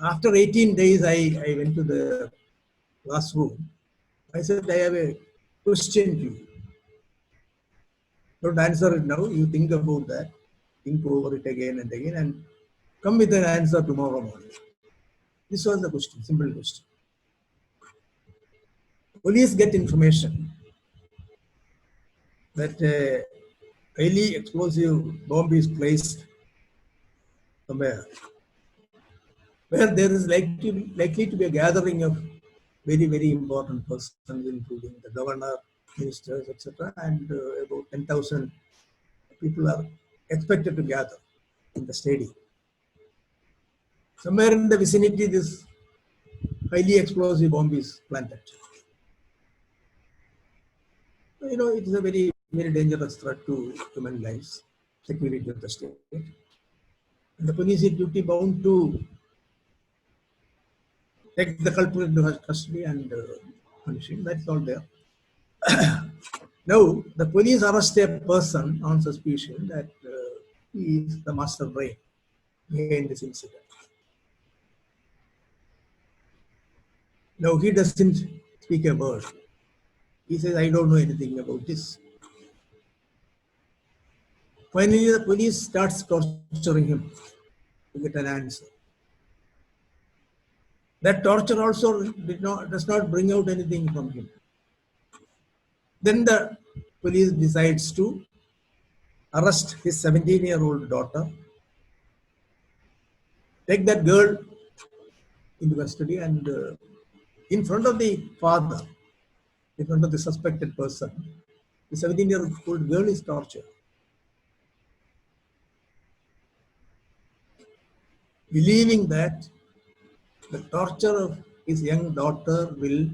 After 18 days, I went to the classroom. I said, I have a question to you. Don't answer it now. You think about that. Think over it again and again and come with an answer tomorrow morning. This was the question, simple question. Police get information that a highly explosive bomb is placed somewhere where there is likely to be a gathering of very, very important persons, including the governor, ministers, etc. And about 10,000 people are expected to gather in the stadium. Somewhere in the vicinity, this highly explosive bomb is planted. You know, it is a very, very dangerous threat to human lives, security of the state. And the police is duty bound to take the culprit into custody and punish him. That's all there. Now, the police arrest a person on suspicion that he is the master brain behind this incident. Now, he doesn't speak a word. He says, I don't know anything about this. Finally, the police starts torturing him to get an answer. That torture also does not bring out anything from him. Then the police decides to arrest his 17-year-old daughter, take that girl into custody, and in front of the father, in front of the suspected person, the 17-year-old girl is tortured. Believing that the torture of his young daughter will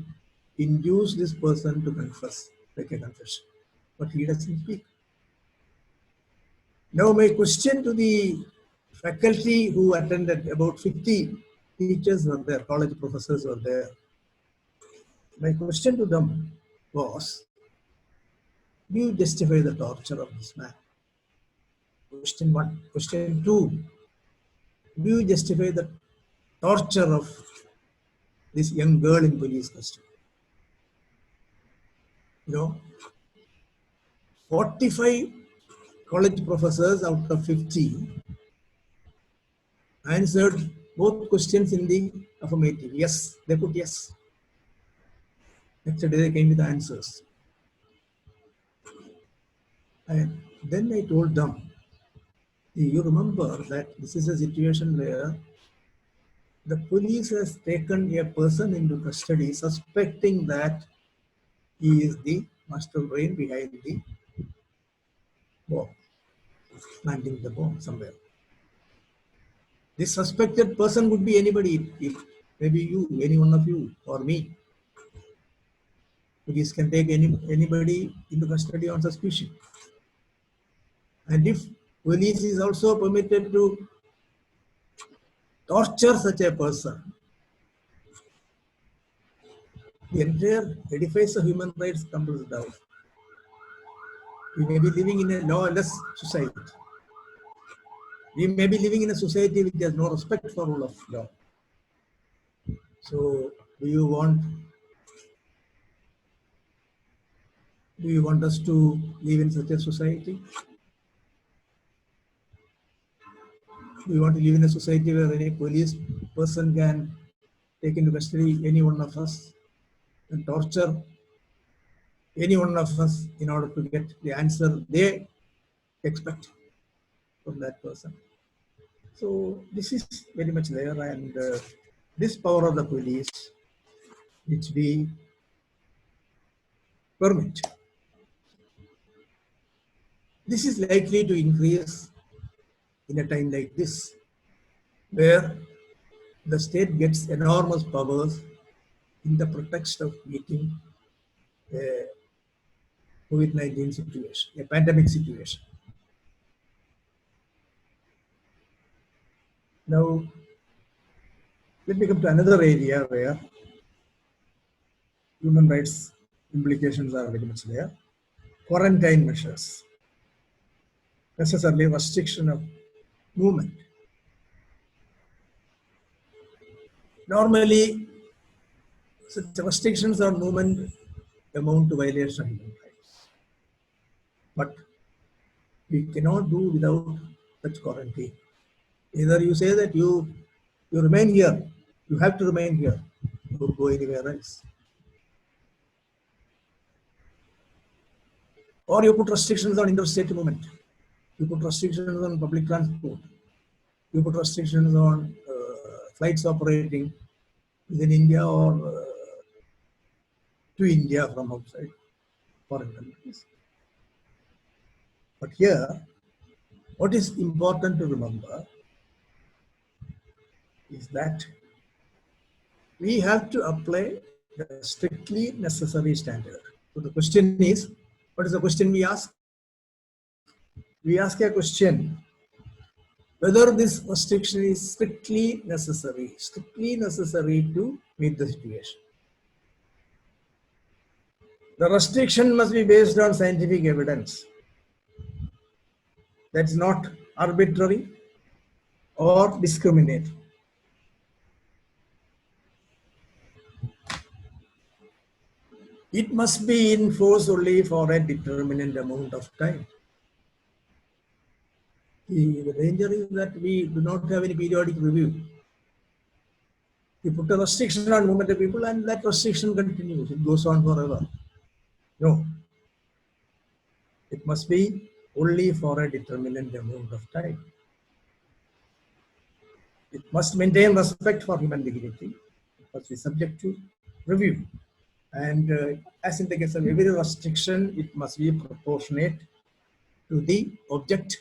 induce this person to confess, make a confession. But he doesn't speak. Now my question to the faculty who attended, about 50 teachers were there, college professors were there. My question to them was, do you justify the torture of this man? Question 1. Question 2. Do you justify the torture of this young girl in police custody? 45 college professors out of 50 answered both questions in the affirmative. Yes, they put yes. Next day they came with the answers. And then I told them, you remember that this is a situation where the police has taken a person into custody suspecting that he is the master brain behind the bomb, planting the bomb somewhere. This suspected person would be anybody, maybe you, any one of you, or me. Police can take anybody into custody on suspicion. And if police is also permitted to torture such a person, the entire edifice of human rights tumbles down. We may be living in a lawless society. We may be living in a society which has no respect for rule of law. So, do you want us to live in such a society? Do you want to live in a society where any police person can take into custody any one of us and torture any one of us in order to get the answer they expect from that person? So this is very much there, and this power of the police, which we permit, this is likely to increase in a time like this, where the state gets enormous powers in the pretext of meeting a COVID-19 situation, a pandemic situation. Now, let me come to another area where human rights implications are very much there. Quarantine measures, necessarily restriction of movement. Normally, such restrictions on movement amount to violation of human rights. But we cannot do without such quarantine. Either you say that you remain here, you have to remain here, don't go anywhere else. Or you put restrictions on interstate movement, you put restrictions on public transport, you put restrictions on flights operating within India or to India from outside foreign countries. But here, what is important to remember is that we have to apply the strictly necessary standard. So the question is, what is the question we ask? We ask a question whether this restriction is strictly necessary to meet the situation. The restriction must be based on scientific evidence. That's not arbitrary or discriminatory. It must be in force only for a determined amount of time. The danger is that we do not have any periodic review. We put a restriction on movement of people and that restriction continues. It goes on forever. No. It must be only for a determined amount of time. It must maintain respect for human dignity. It must be subject to review. And as in the case of every restriction, it must be proportionate to the object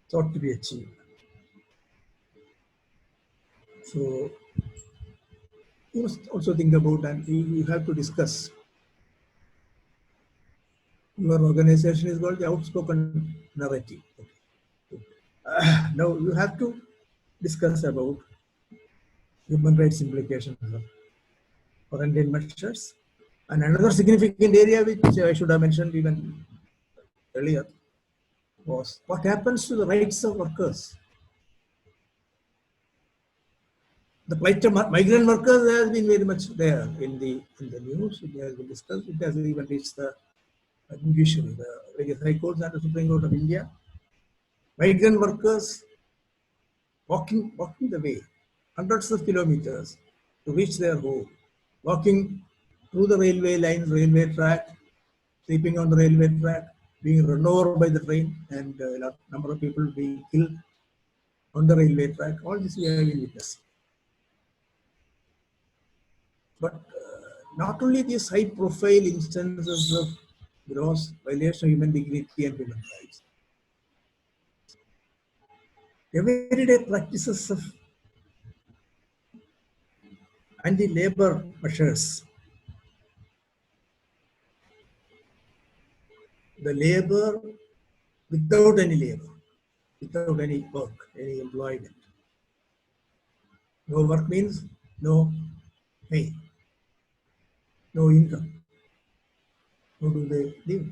sought to be achieved. So you must also think about, and you have to discuss. Your organization is called the Outspoken Narrative. Now you have to discuss about human rights implications of quarantine measures. And another significant area which I should have mentioned even earlier was what happens to the rights of workers. The plight of migrant workers has been very much there in the news. It has been discussed. It has even reached the judiciary, the various high courts and the Supreme Court of India. Migrant workers walking the way, hundreds of kilometers to reach their home, walking through the railway lines, railway track, sleeping on the railway track, being run over by the train, and a number of people being killed on the railway track. All this we have been witnessing. But not only these high-profile instances of gross violation of human dignity and human rights, everyday practices of anti-labor measures, the labor without any labor, without any work, any employment. No work means no pay, no income. How do they live?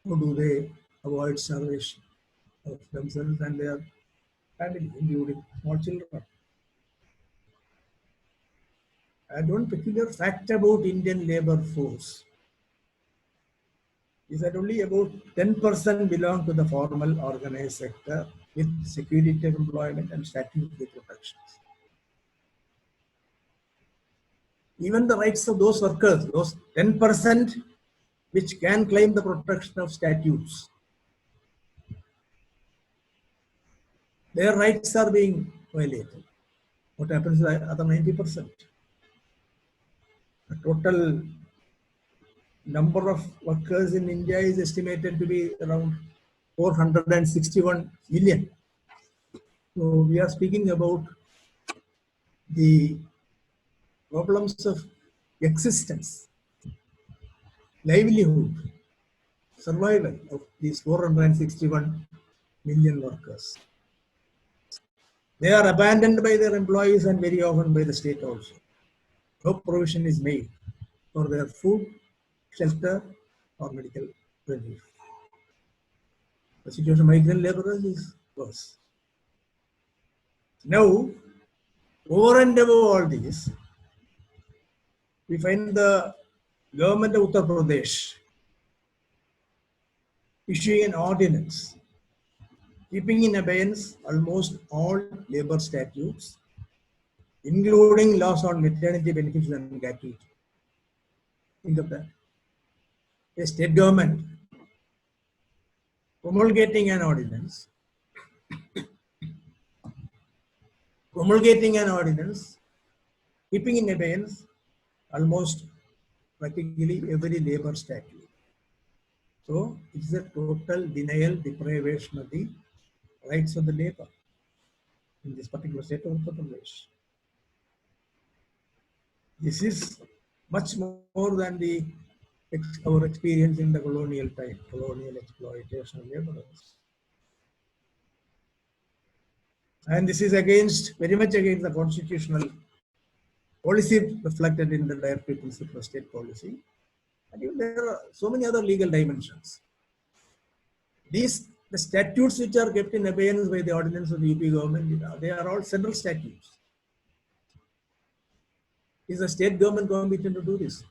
How do they avoid starvation of themselves and their family, including small children? And one peculiar fact about Indian labor force is that only about 10% belong to the formal organized sector with security of employment and statutory protections. Even the rights of those workers, those 10% which can claim the protection of statutes, their rights are being violated. What happens to the other 90%? The total number of workers in India is estimated to be around 461 million. So we are speaking about the problems of existence, livelihood, survival of these 461 million workers. They are abandoned by their employees and very often by the state also. No provision is made for their food, shelter, or medical relief. The situation of migrant laborers is worse. Now, over and above all this, we find the government of Uttar Pradesh issuing an ordinance keeping in abeyance almost all labor statutes, including laws on maternity benefits and gratuity. Think of that. A state government promulgating an ordinance, keeping in abeyance almost practically every labor statute. So it is a total denial, deprivation of the rights of the labor in this particular state of Uttar Pradesh. This is much more than our experience in the colonial time, colonial exploitation of laborers. And this is very much against the constitutional policy reflected in the directive principle of state policy. And even there are so many other legal dimensions. The statutes which are kept in abeyance by the ordinance of the UP government, they are all central statutes. Is the state government competent to do this?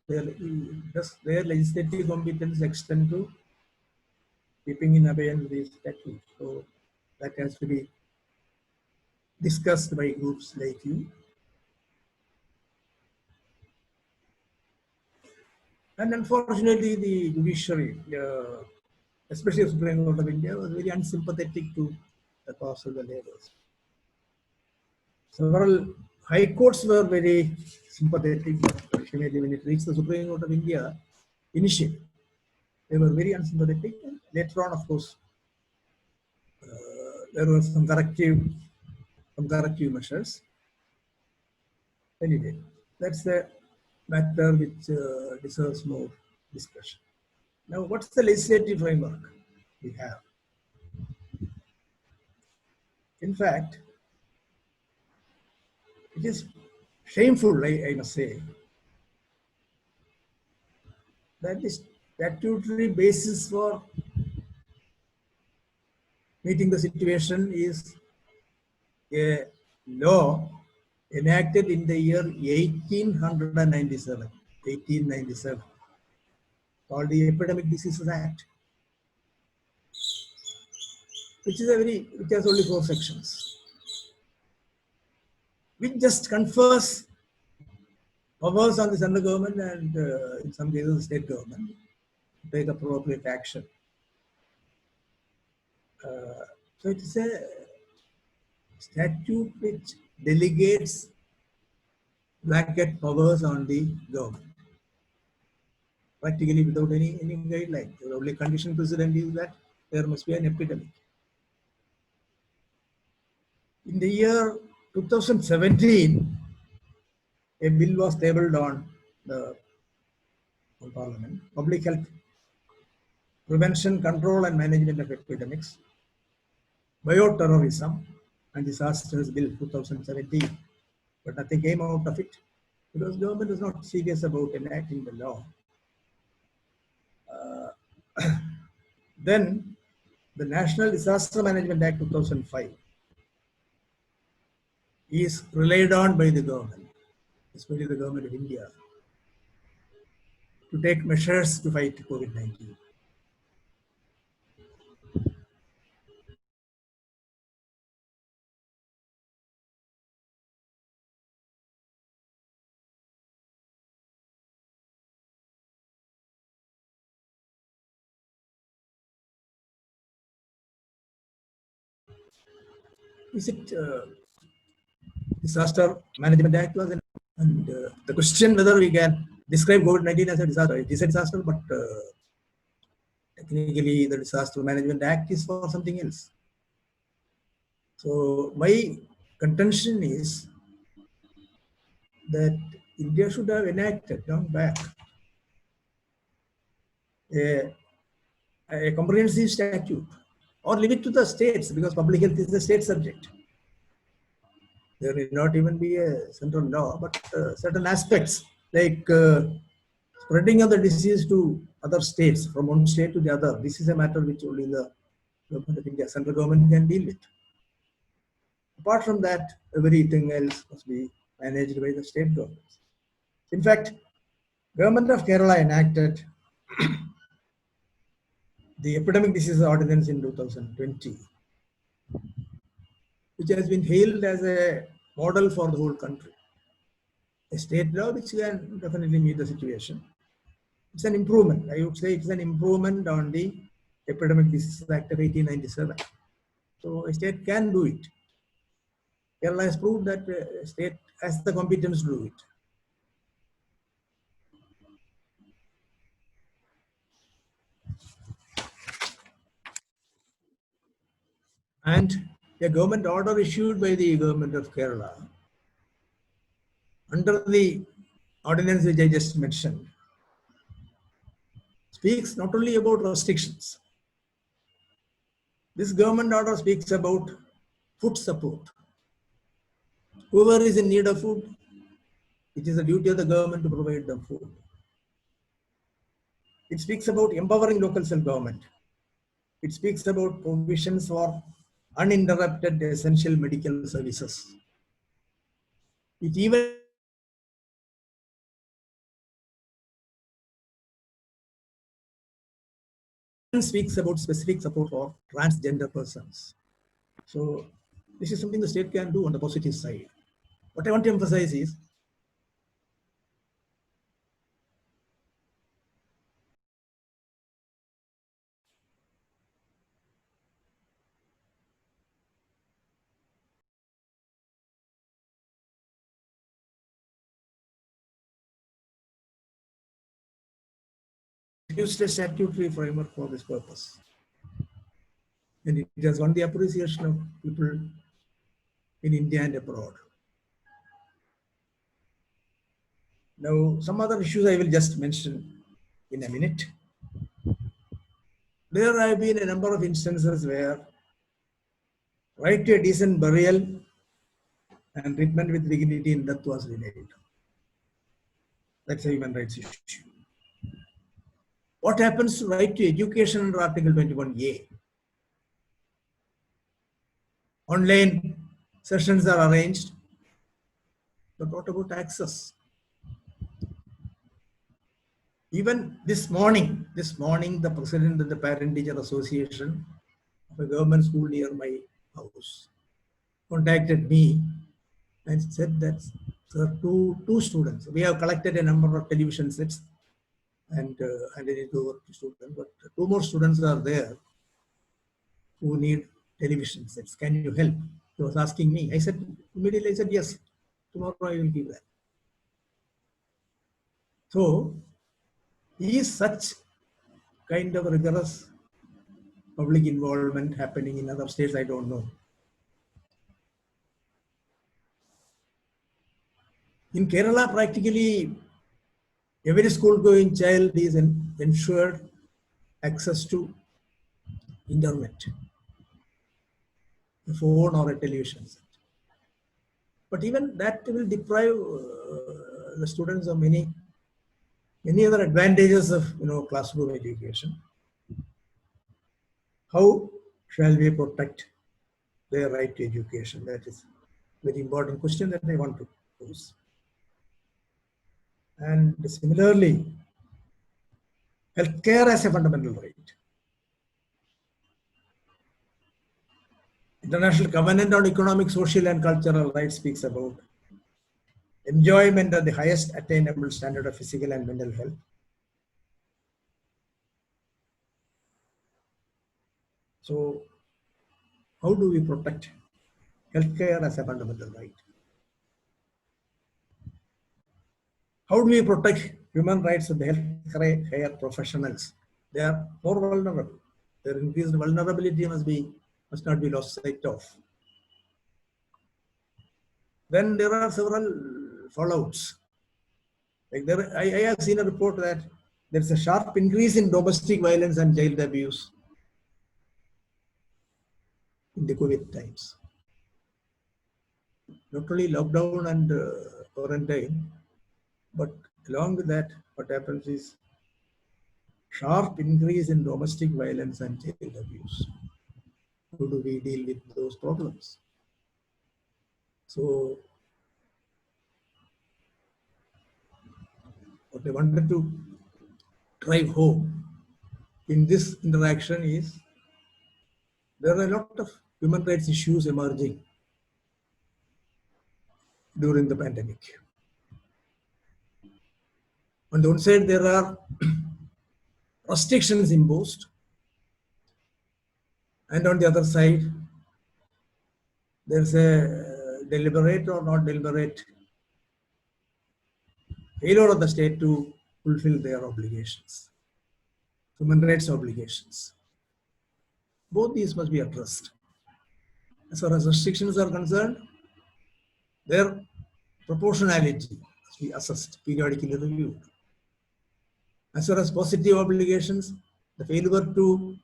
Does their legislative competence extend to keeping in abeyance these statutes? So that has to be discussed by groups like you. And unfortunately, the judiciary, especially the Supreme Court of India, was very unsympathetic to the cause of the laborers. Several high courts were very sympathetic, but ultimately when it reached the Supreme Court of India, initially, they were very unsympathetic. And later on, of course, there were some corrective measures. Anyway, that's the matter which deserves more discussion. Now, what's the legislative framework we have? In fact, it is shameful, I must say, that the statutory basis for meeting the situation is a law enacted in the year 1897, called the Epidemic Diseases Act, which has only 4 sections, which just confers powers on the central government and in some cases the state government to take appropriate action. So it is a statute which delegates blanket powers on the government, practically without any guideline. The only condition precedent is that there must be an epidemic. In the year 2017, a bill was tabled on Parliament, Public Health Prevention, Control and Management of Epidemics, Bioterrorism and Disasters Bill 2017. But nothing came out of it because government is not serious about enacting the law. Then the National Disaster Management Act 2005 is relied on by the government, especially the government of India, to take measures to fight COVID-19. Is it Disaster Management Act was and the question whether we can describe COVID-19 as a disaster. It is a disaster, but technically the Disaster Management Act is for something else. So my contention is that India should have enacted long back a comprehensive statute, or leave it to the states, because public health is a state subject. There may not even be a central law, but certain aspects like spreading of the disease to other states, from one state to the other, this is a matter which only the government of India, central government, can deal with. Apart from that, everything else must be managed by the state governments. In fact, government of Kerala enacted the Epidemic Disease Ordinance in 2020, which has been hailed as a model for the whole country. A state law which can definitely meet the situation. It's an improvement. I would say it's an improvement on the Epidemic Diseases Act of 1897. So a state can do it. Kerala has proved that a state has the competence to do it. And a government order issued by the government of Kerala under the ordinance which I just mentioned speaks not only about restrictions. This government order speaks about food support. Whoever is in need of food, it is the duty of the government to provide them food. It speaks about empowering local self-government. It speaks about provisions for uninterrupted essential medical services. It even speaks about specific support for transgender persons. So this is something the state can do on the positive side. What I want to emphasize is used a statutory framework for this purpose. And it has won the appreciation of people in India and abroad. Now, some other issues I will just mention in a minute. There have been a number of instances where right to a decent burial and treatment with dignity in death was denied. That's a human rights issue. What happens to right to education under Article 21A? Online sessions are arranged, but what about access? Even this morning, the president of the Parent Teacher Association of a government school near my house contacted me and said that there are two students. We have collected a number of television sets and handed it over to students, but two more students are there who need television sets. Can you help? He was asking me. I said, immediately I said, yes, tomorrow I will give that. So, is such kind of rigorous public involvement happening in other states? I don't know. In Kerala, practically every school-going child is ensured access to internet, a phone or a television set. But even that will deprive the students of many other advantages of classroom education. How shall we protect their right to education? That is a very important question that I want to pose. And similarly, healthcare as a fundamental right. International Covenant on Economic, Social and Cultural Rights speaks about enjoyment of the highest attainable standard of physical and mental health. So, how do we protect healthcare as a fundamental right? How do we protect human rights of the healthcare professionals? They are more vulnerable. Their increased vulnerability must not be lost sight of. Then there are several fallouts. Like I have seen a report that there's a sharp increase in domestic violence and child abuse in the COVID times. Not only lockdown and quarantine, but along with that, what happens is sharp increase in domestic violence and child abuse. How do we deal with those problems? So, what I wanted to drive home in this interaction is there are a lot of human rights issues emerging during the pandemic. On the one side, there are restrictions imposed, and on the other side, there's a deliberate or not deliberate failure of the state to fulfill their obligations, human rights obligations. Both these must be addressed. As far as restrictions are concerned, their proportionality must be assessed, periodically reviewed. As far as positive obligations, the failure to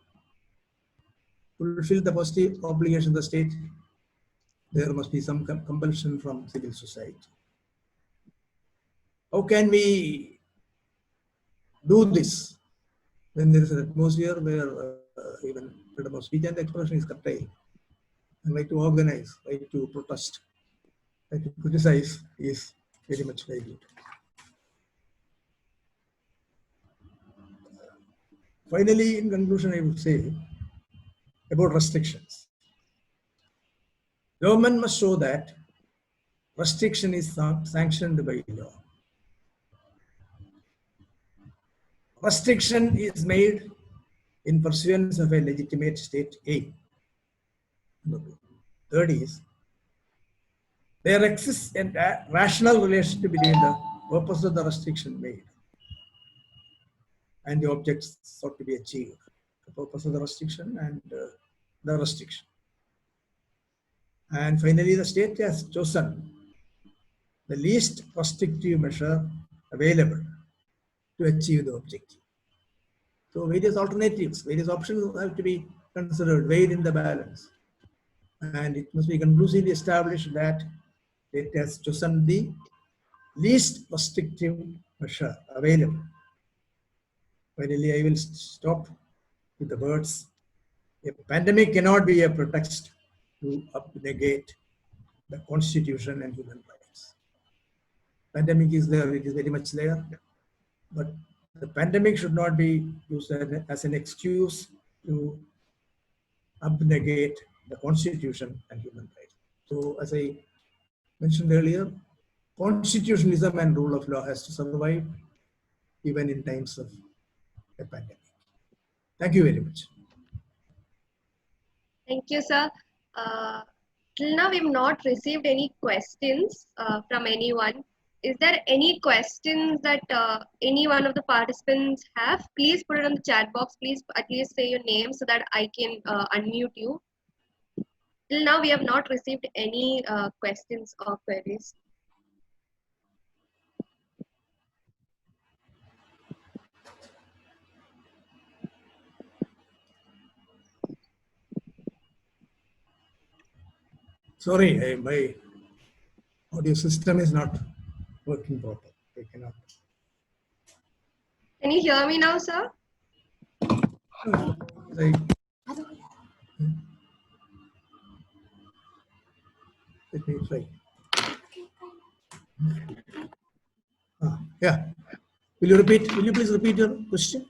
fulfill the positive obligation of the state, there must be some compulsion from civil society. How can we do this when there is an atmosphere where even freedom of speech and expression is curtailed? And right to organize, right to protest, right to criticize is very much valued. Finally, in conclusion, I would say about restrictions. Government must show that restriction is sanctioned by law. Restriction is made in pursuance of a legitimate state aim. Third is, there exists a rational relationship between the purpose of the restriction made and the objects sought to be achieved. The purpose of the restriction and the restriction. And finally, the state has chosen the least restrictive measure available to achieve the objective. So various alternatives, various options have to be considered, weighed in the balance. And it must be conclusively established that it has chosen the least restrictive measure available. Finally, I will stop with the words, a pandemic cannot be a pretext to abnegate the constitution and human rights. Pandemic is there, it is very much there, but the pandemic should not be used as an excuse to abnegate the constitution and human rights. So as I mentioned earlier, constitutionalism and rule of law has to survive even in times of a pandemic. Thank you very much. Thank you, sir. Till now, we've not received any questions from anyone. Is there any questions that any one of the participants have? Please put it on the chat box. Please at least say your name so that I can unmute you. Till now, we have not received any questions or queries. Sorry, my audio system is not working properly. I cannot. Can you hear me now, sir? Let me try. Yeah. Will you please repeat your question?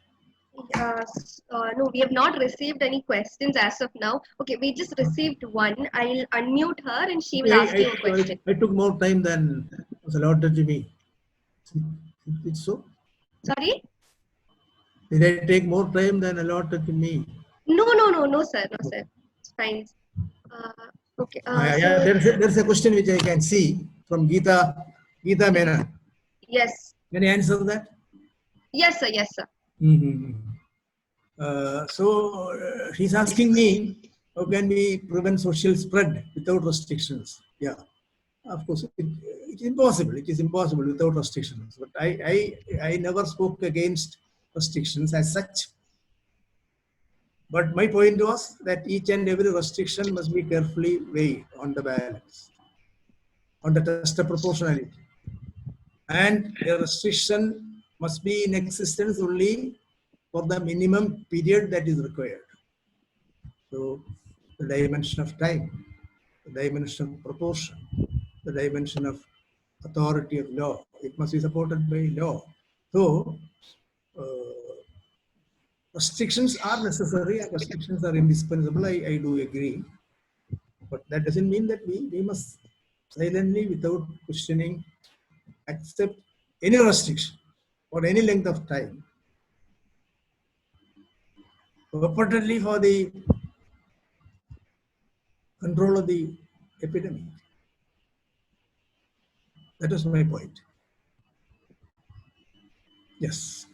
No, we have not received any questions as of now. Okay, we just received one. I'll unmute her and she will ask you a question. I took more time than was allotted to me. It's so? Sorry? Did I take more time than allotted to me? No, sir. It's fine. Okay. Yeah, there's a question which I can see from Geeta Menon. Yes. Can you answer that? Yes, sir. He's asking me, how can we prevent social spread without restrictions? Yeah, of course, it's impossible. It is impossible without restrictions. But I never spoke against restrictions as such. But my point was that each and every restriction must be carefully weighed on the balance, on the test of proportionality. And a restriction must be in existence only for the minimum period that is required. So the dimension of time, the dimension of proportion, the dimension of authority of law, it must be supported by law. So restrictions are necessary and restrictions are indispensable. I do agree. But that doesn't mean that we must silently, without questioning, accept any restriction for any length of time, purportedly for the control of the epidemic. That is my point. Yes.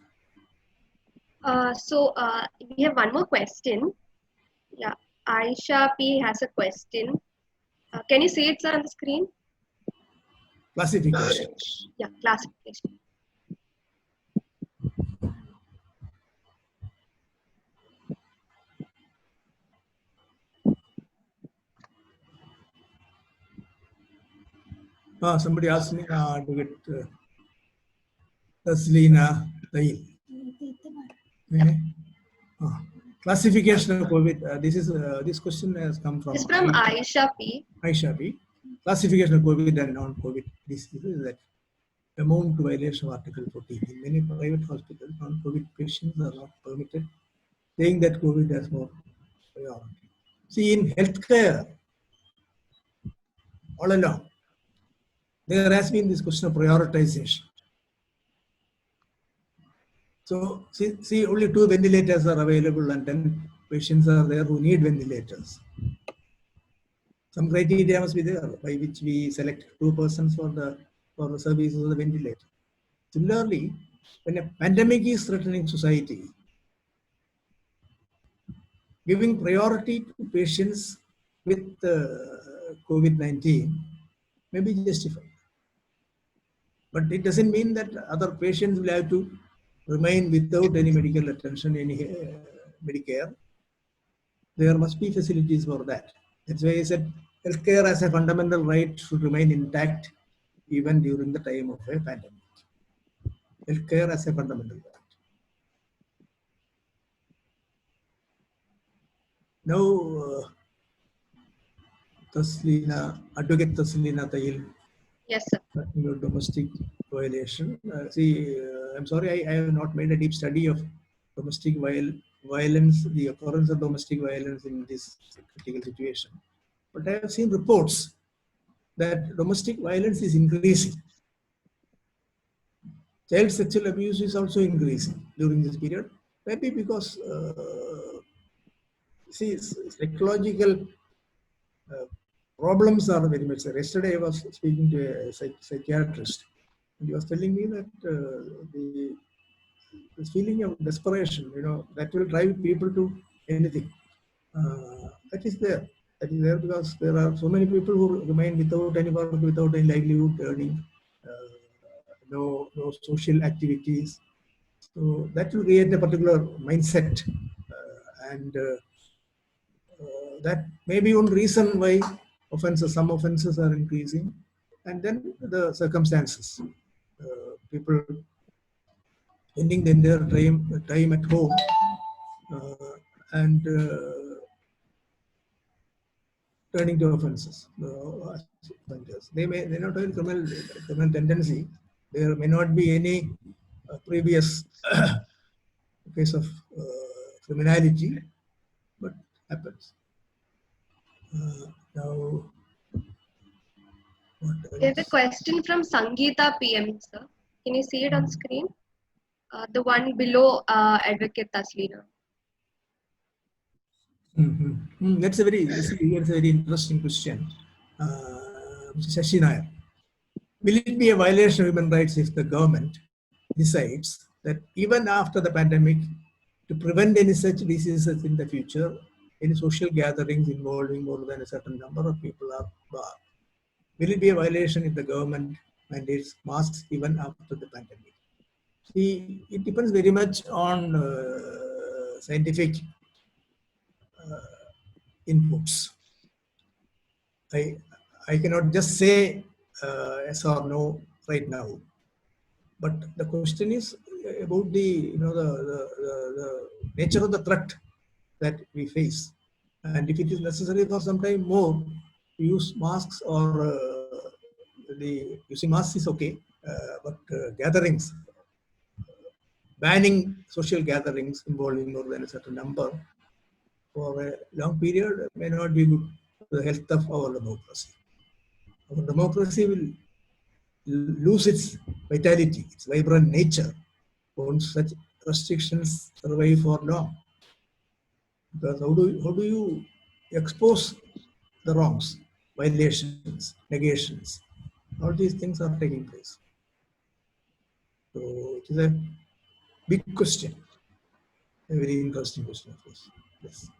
We have one more question. Yeah, Aisha P has a question. Can you see it, sir, on the screen? Classification. Yeah, classification. Somebody asked me to get Taslina Tail. Classification of COVID. This question has come from. It's from Aisha P. Aisha P. Classification of COVID and non-COVID diseases is that amount to violation of Article 14. In many private hospitals, non-COVID patients are not permitted, saying that COVID has more priority. See, in healthcare, all along, there has been this question of prioritization. So, see, only 2 ventilators are available and 10 patients are there who need ventilators. Some criteria must be there by which we select 2 persons for the services of the ventilator. Similarly, when a pandemic is threatening society, giving priority to patients with COVID-19 may be justified. But it doesn't mean that other patients will have to remain without any medical attention, any Medicare. There must be facilities for that. That's why I said healthcare as a fundamental right should remain intact even during the time of a pandemic. Healthcare as a fundamental right. Now, Advocate Taslina Tayil, Yes, sir. domestic violation. I'm sorry, I have not made a deep study of domestic violence, the occurrence of domestic violence in this critical situation. But I have seen reports that domestic violence is increasing. Child sexual abuse is also increasing during this period. Maybe because, psychological problems are very much there. Yesterday I was speaking to a psychiatrist, and he was telling me that this feeling of desperation, that will drive people to anything. That is there. That is there because there are so many people who remain without any work, without any livelihood, earning, no social activities. So that will create a particular mindset, and that may be one reason why some offenses are increasing, and then the circumstances. People ending the entire time at home, and turning to offenses. They may not have criminal tendency. There may not be any previous case of criminality, but happens. Now, what There's a else? question from Sangeeta PM, sir. Can you see it on screen? The one below Advocate Taslina. That's a very interesting question. Mr. Shashi Nair. Will it be a violation of human rights if the government decides that even after the pandemic, to prevent any such diseases in the future, any social gatherings involving more than a certain number of people are barred? Will it be a violation if the government mandates masks even after the pandemic? See, it depends very much on scientific inputs. I cannot just say yes or no right now. But the question is about the nature of the threat that we face, and if it is necessary for some time more to use masks, or the using masks is okay, but gatherings, banning social gatherings involving more than a certain number for a long period may not be good for the health of our democracy. Our democracy will lose its vitality, its vibrant nature, once such restrictions survive for long. Because how do you expose the wrongs, violations, negations? All these things are taking place. So it is a big question, a very interesting question, of course. Yes.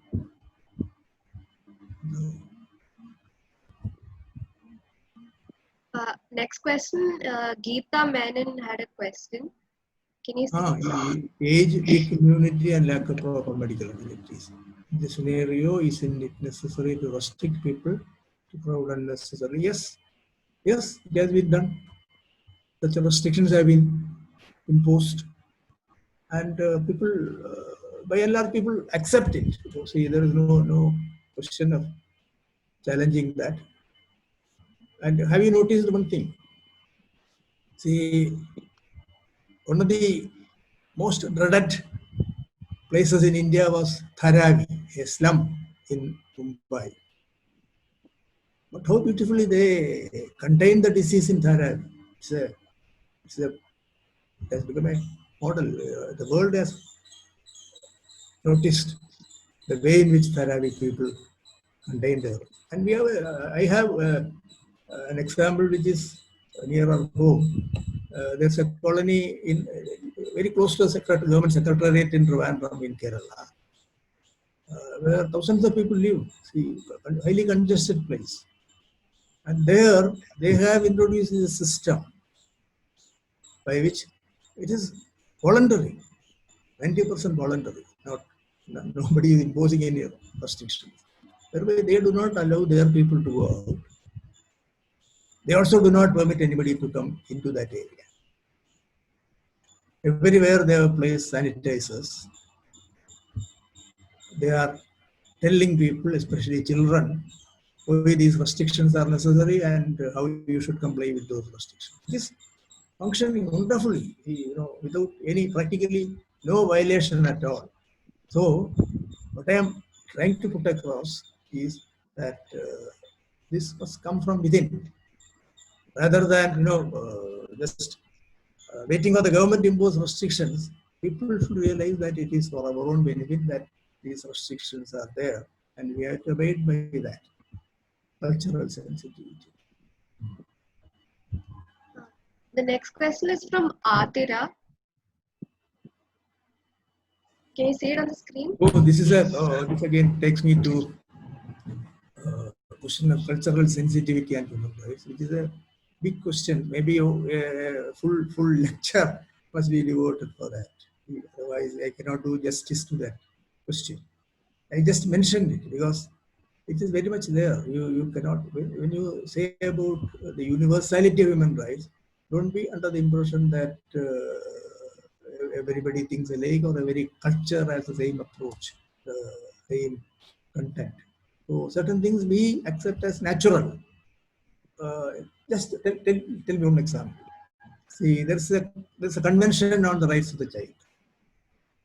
Next question, Geeta Menon had a question. Can you see? Age, weak immunity, and lack of proper medical facilities. The scenario, isn't it necessary to restrict people to crowd unnecessarily? Yes, it has been done. Such restrictions have been imposed, and people, by and large, people accept it. So, see, there is no question of challenging that. And have you noticed one thing? See, one of the most dreaded places in India was Dharavi, a slum in Mumbai. But how beautifully they contained the disease in Dharavi. It has become a model. The world has noticed the way in which Dharavi people contained there. And I have an example which is near our home. There's a colony very close to the government secretariat in Trivandrum in Kerala, where thousands of people live. See, a highly congested place. And there they have introduced a system by which it is voluntary, 90% voluntary, nobody is imposing any restrictions. Thereby they do not allow their people to go out. They also do not permit anybody to come into that area. Everywhere they have placed sanitizers. They are telling people, especially children, why these restrictions are necessary and how you should comply with those restrictions. It is functioning wonderfully, without any practically no violation at all. So, what I am trying to put across is that this must come from within, rather than just waiting for the government to impose restrictions. People should realize that it is for our own benefit that these restrictions are there, and we have to abide by that. Cultural sensitivity. The next question is from Atira. Can you see it on the screen? Oh, this again takes me to question of cultural sensitivity and human rights, which is a big question. Maybe a full lecture must be devoted for that. Otherwise, I cannot do justice to that question. I just mentioned it because it is very much there. You cannot, when you say about the universality of human rights, don't be under the impression that everybody thinks alike or every culture has the same approach, the same content. So certain things we accept as natural. Just tell me one example. See, there's a convention on the rights of the child,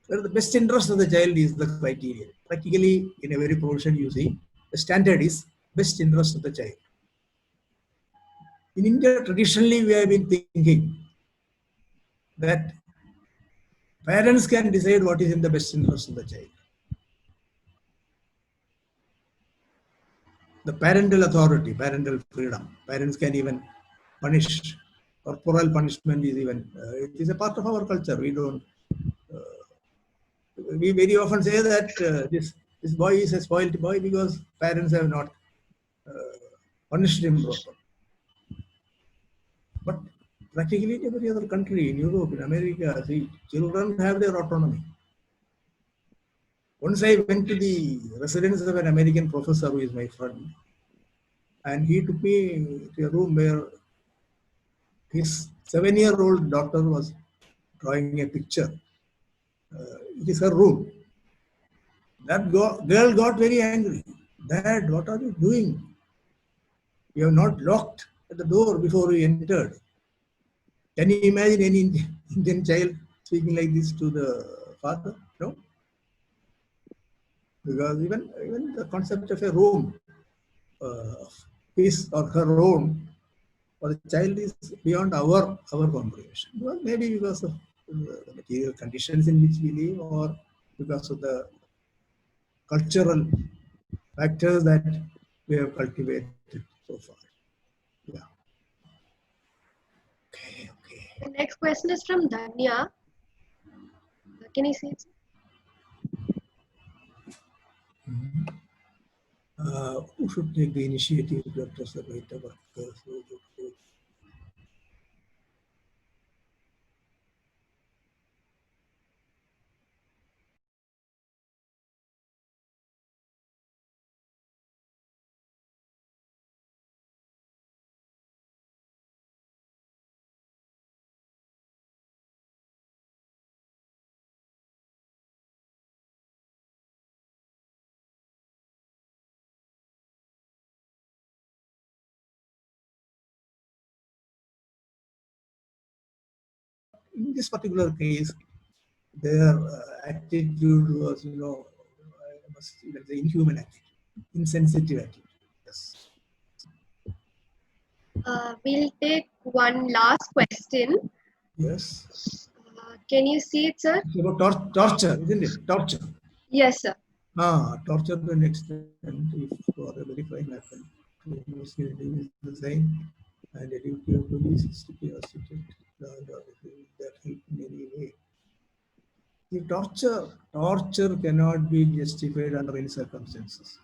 where the best interest of the child is the criterion. Practically, in every profession, you see, the standard is best interest of the child. In India, traditionally, we have been thinking that parents can decide what is in the best interest of the child. The parental authority, parental freedom, parents can even punish. Corporal punishment is even, it is a part of our culture. We very often say that this boy is a spoiled boy because parents have not punished him properly. But practically in every other country, in Europe, in America, see, children have their autonomy. Once I went to the residence of an American professor who is my friend, and he took me to a room where his 7-year-old daughter was drawing a picture. It is her room. That girl got very angry. Dad, what are you doing? You have not locked at the door before you entered. Can you imagine any Indian child speaking like this to the father? No. Because even the concept of a room, his or her own, for the child is beyond our comprehension. Well, maybe because of the material conditions in which we live, or because of the cultural factors that we have cultivated so far. Yeah. Okay. The next question is from Dhanya. Can you see it? Who should take the initiative to address the right of workers? In this particular case, their attitude was, I must say, inhuman attitude, insensitive attitude. Yes. We'll take one last question. Yes. Can you see it, sir? It's about torture, isn't it? Torture. Yes, sir. Torture to an extent, if for a very fine happen, is the same, and the duty of police is to be assisted that help in any way. The torture cannot be justified under any circumstances.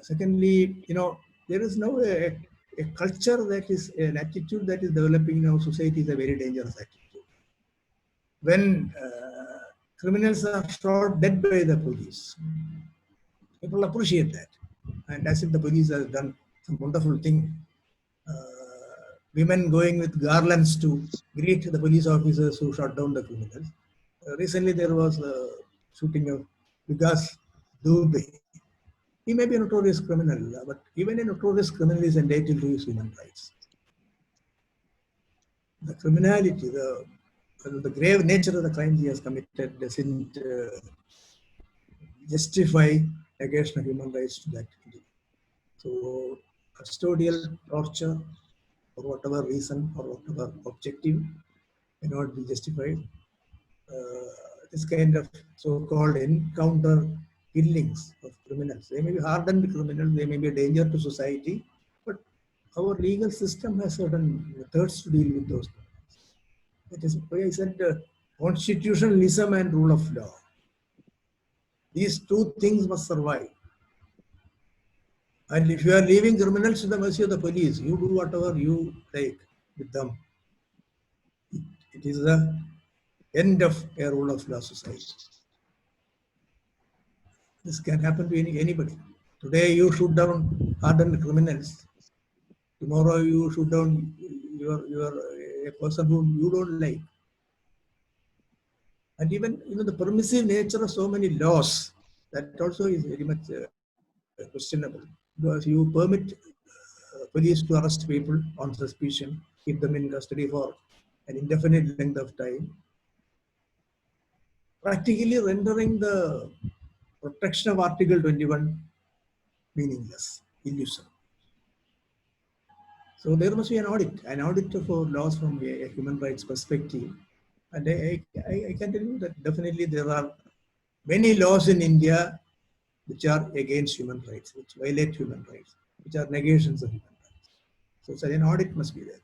Secondly, there is now a culture that is an attitude that is developing in our society is a very dangerous attitude. When criminals are shot dead by the police, people appreciate that, and as if the police has done some wonderful thing. Women going with garlands to greet the police officers who shot down the criminals. Recently, there was a shooting of Vikas Dubey. He may be a notorious criminal, but even a notorious criminal is entitled to his human rights. The criminality, the grave nature of the crime he has committed doesn't justify negation of human rights to that degree. So, custodial torture, for whatever reason or whatever objective, cannot be justified. This kind of so-called encounter killings of criminals. They may be hardened criminals, they may be a danger to society, but our legal system has certain methods to deal with those. That is why I said constitutionalism and rule of law. These two things must survive. And if you are leaving criminals to the mercy of the police, you do whatever you like with them. It is the end of a rule of law society. This can happen to anybody. Today you shoot down hardened criminals. Tomorrow you shoot down a person whom you don't like. And even the permissive nature of so many laws, that also is very much questionable, because you permit police to arrest people on suspicion, keep them in custody for an indefinite length of time, practically rendering the protection of Article 21 meaningless, illusory. So there must be an audit for laws from a human rights perspective. And I can tell you that definitely there are many laws in India which are against human rights, which violate human rights, which are negations of human rights. So such an audit must be there.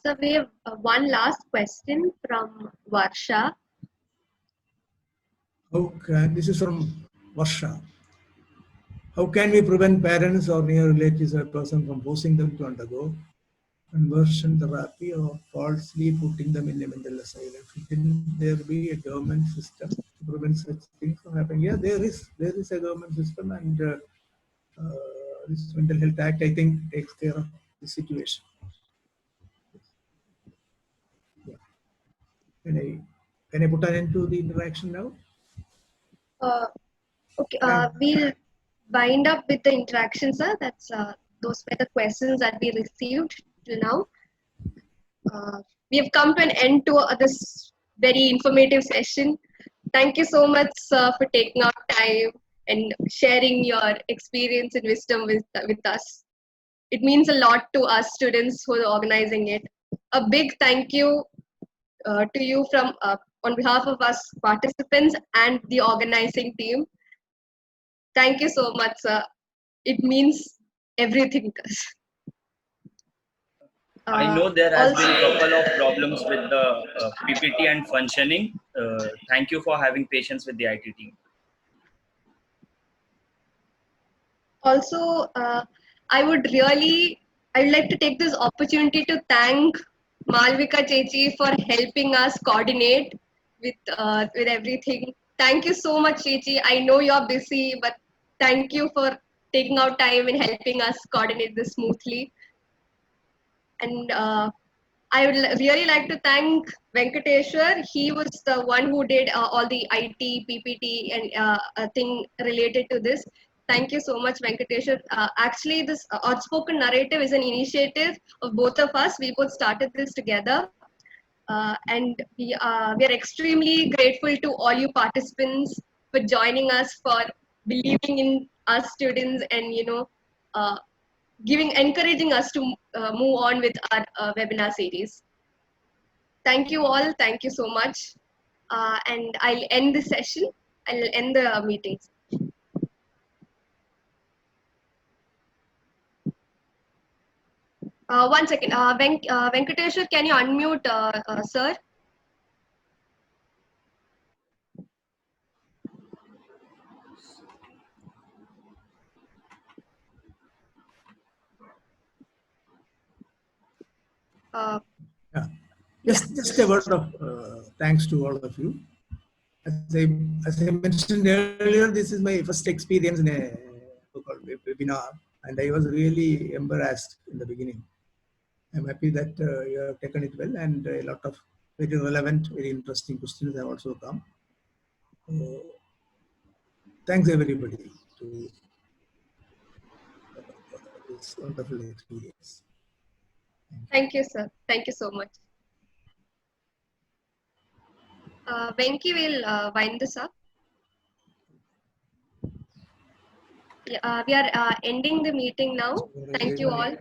So we have one last question from Varsha. This is from Varsha. How can we prevent parents or near relatives of a person from forcing them to undergo conversion therapy or falsely putting them in a mental asylum? Shouldn't there be a government system to prevent such things from happening? Yeah, there is a government system, and this Mental Health Act, I think, takes care of the situation. Yeah. Can I put an end to the interaction now? Okay, we'll wind up with the interaction, sir. Those were the questions that we received till now. We have come to an end to this very informative session. Thank you so much, sir, for taking out time and sharing your experience and wisdom with us. It means a lot to us students who are organizing it. A big thank you to you from on behalf of us participants and the organizing team. Thank you so much, sir. It means everything to us. I know there has been a couple of problems with the PPT and functioning. Thank you for having patience with the IT team. Also, I would like to take this opportunity to thank Malvika Chechi for helping us coordinate with everything. Thank you so much, Chechi. I know you're busy, but thank you for taking out time and helping us coordinate this smoothly. And I would really like to thank Venkateshwar. He was the one who did all the IT, PPT, and thing related to this. Thank you so much, Venkateshwar. Actually, this Outspoken Narrative is an initiative of both of us. We both started this together. And we are extremely grateful to all you participants for joining us, for believing in us students, and encouraging us to move on with our webinar series. Thank you all. Thank you so much. And I'll end the session. I'll end the meetings. One second. Venkateshwar, can you unmute, sir? Yeah. Just a word of thanks to all of you. As I mentioned earlier, this is my first experience in a so-called webinar, and I was really embarrassed in the beginning. I'm happy that you have taken it well, and a lot of very relevant, very interesting questions have also come. Thanks everybody to this wonderful experience. Thank you, sir. Thank you so much. Venki will wind this up. Yeah, we are ending the meeting now. Thank you all.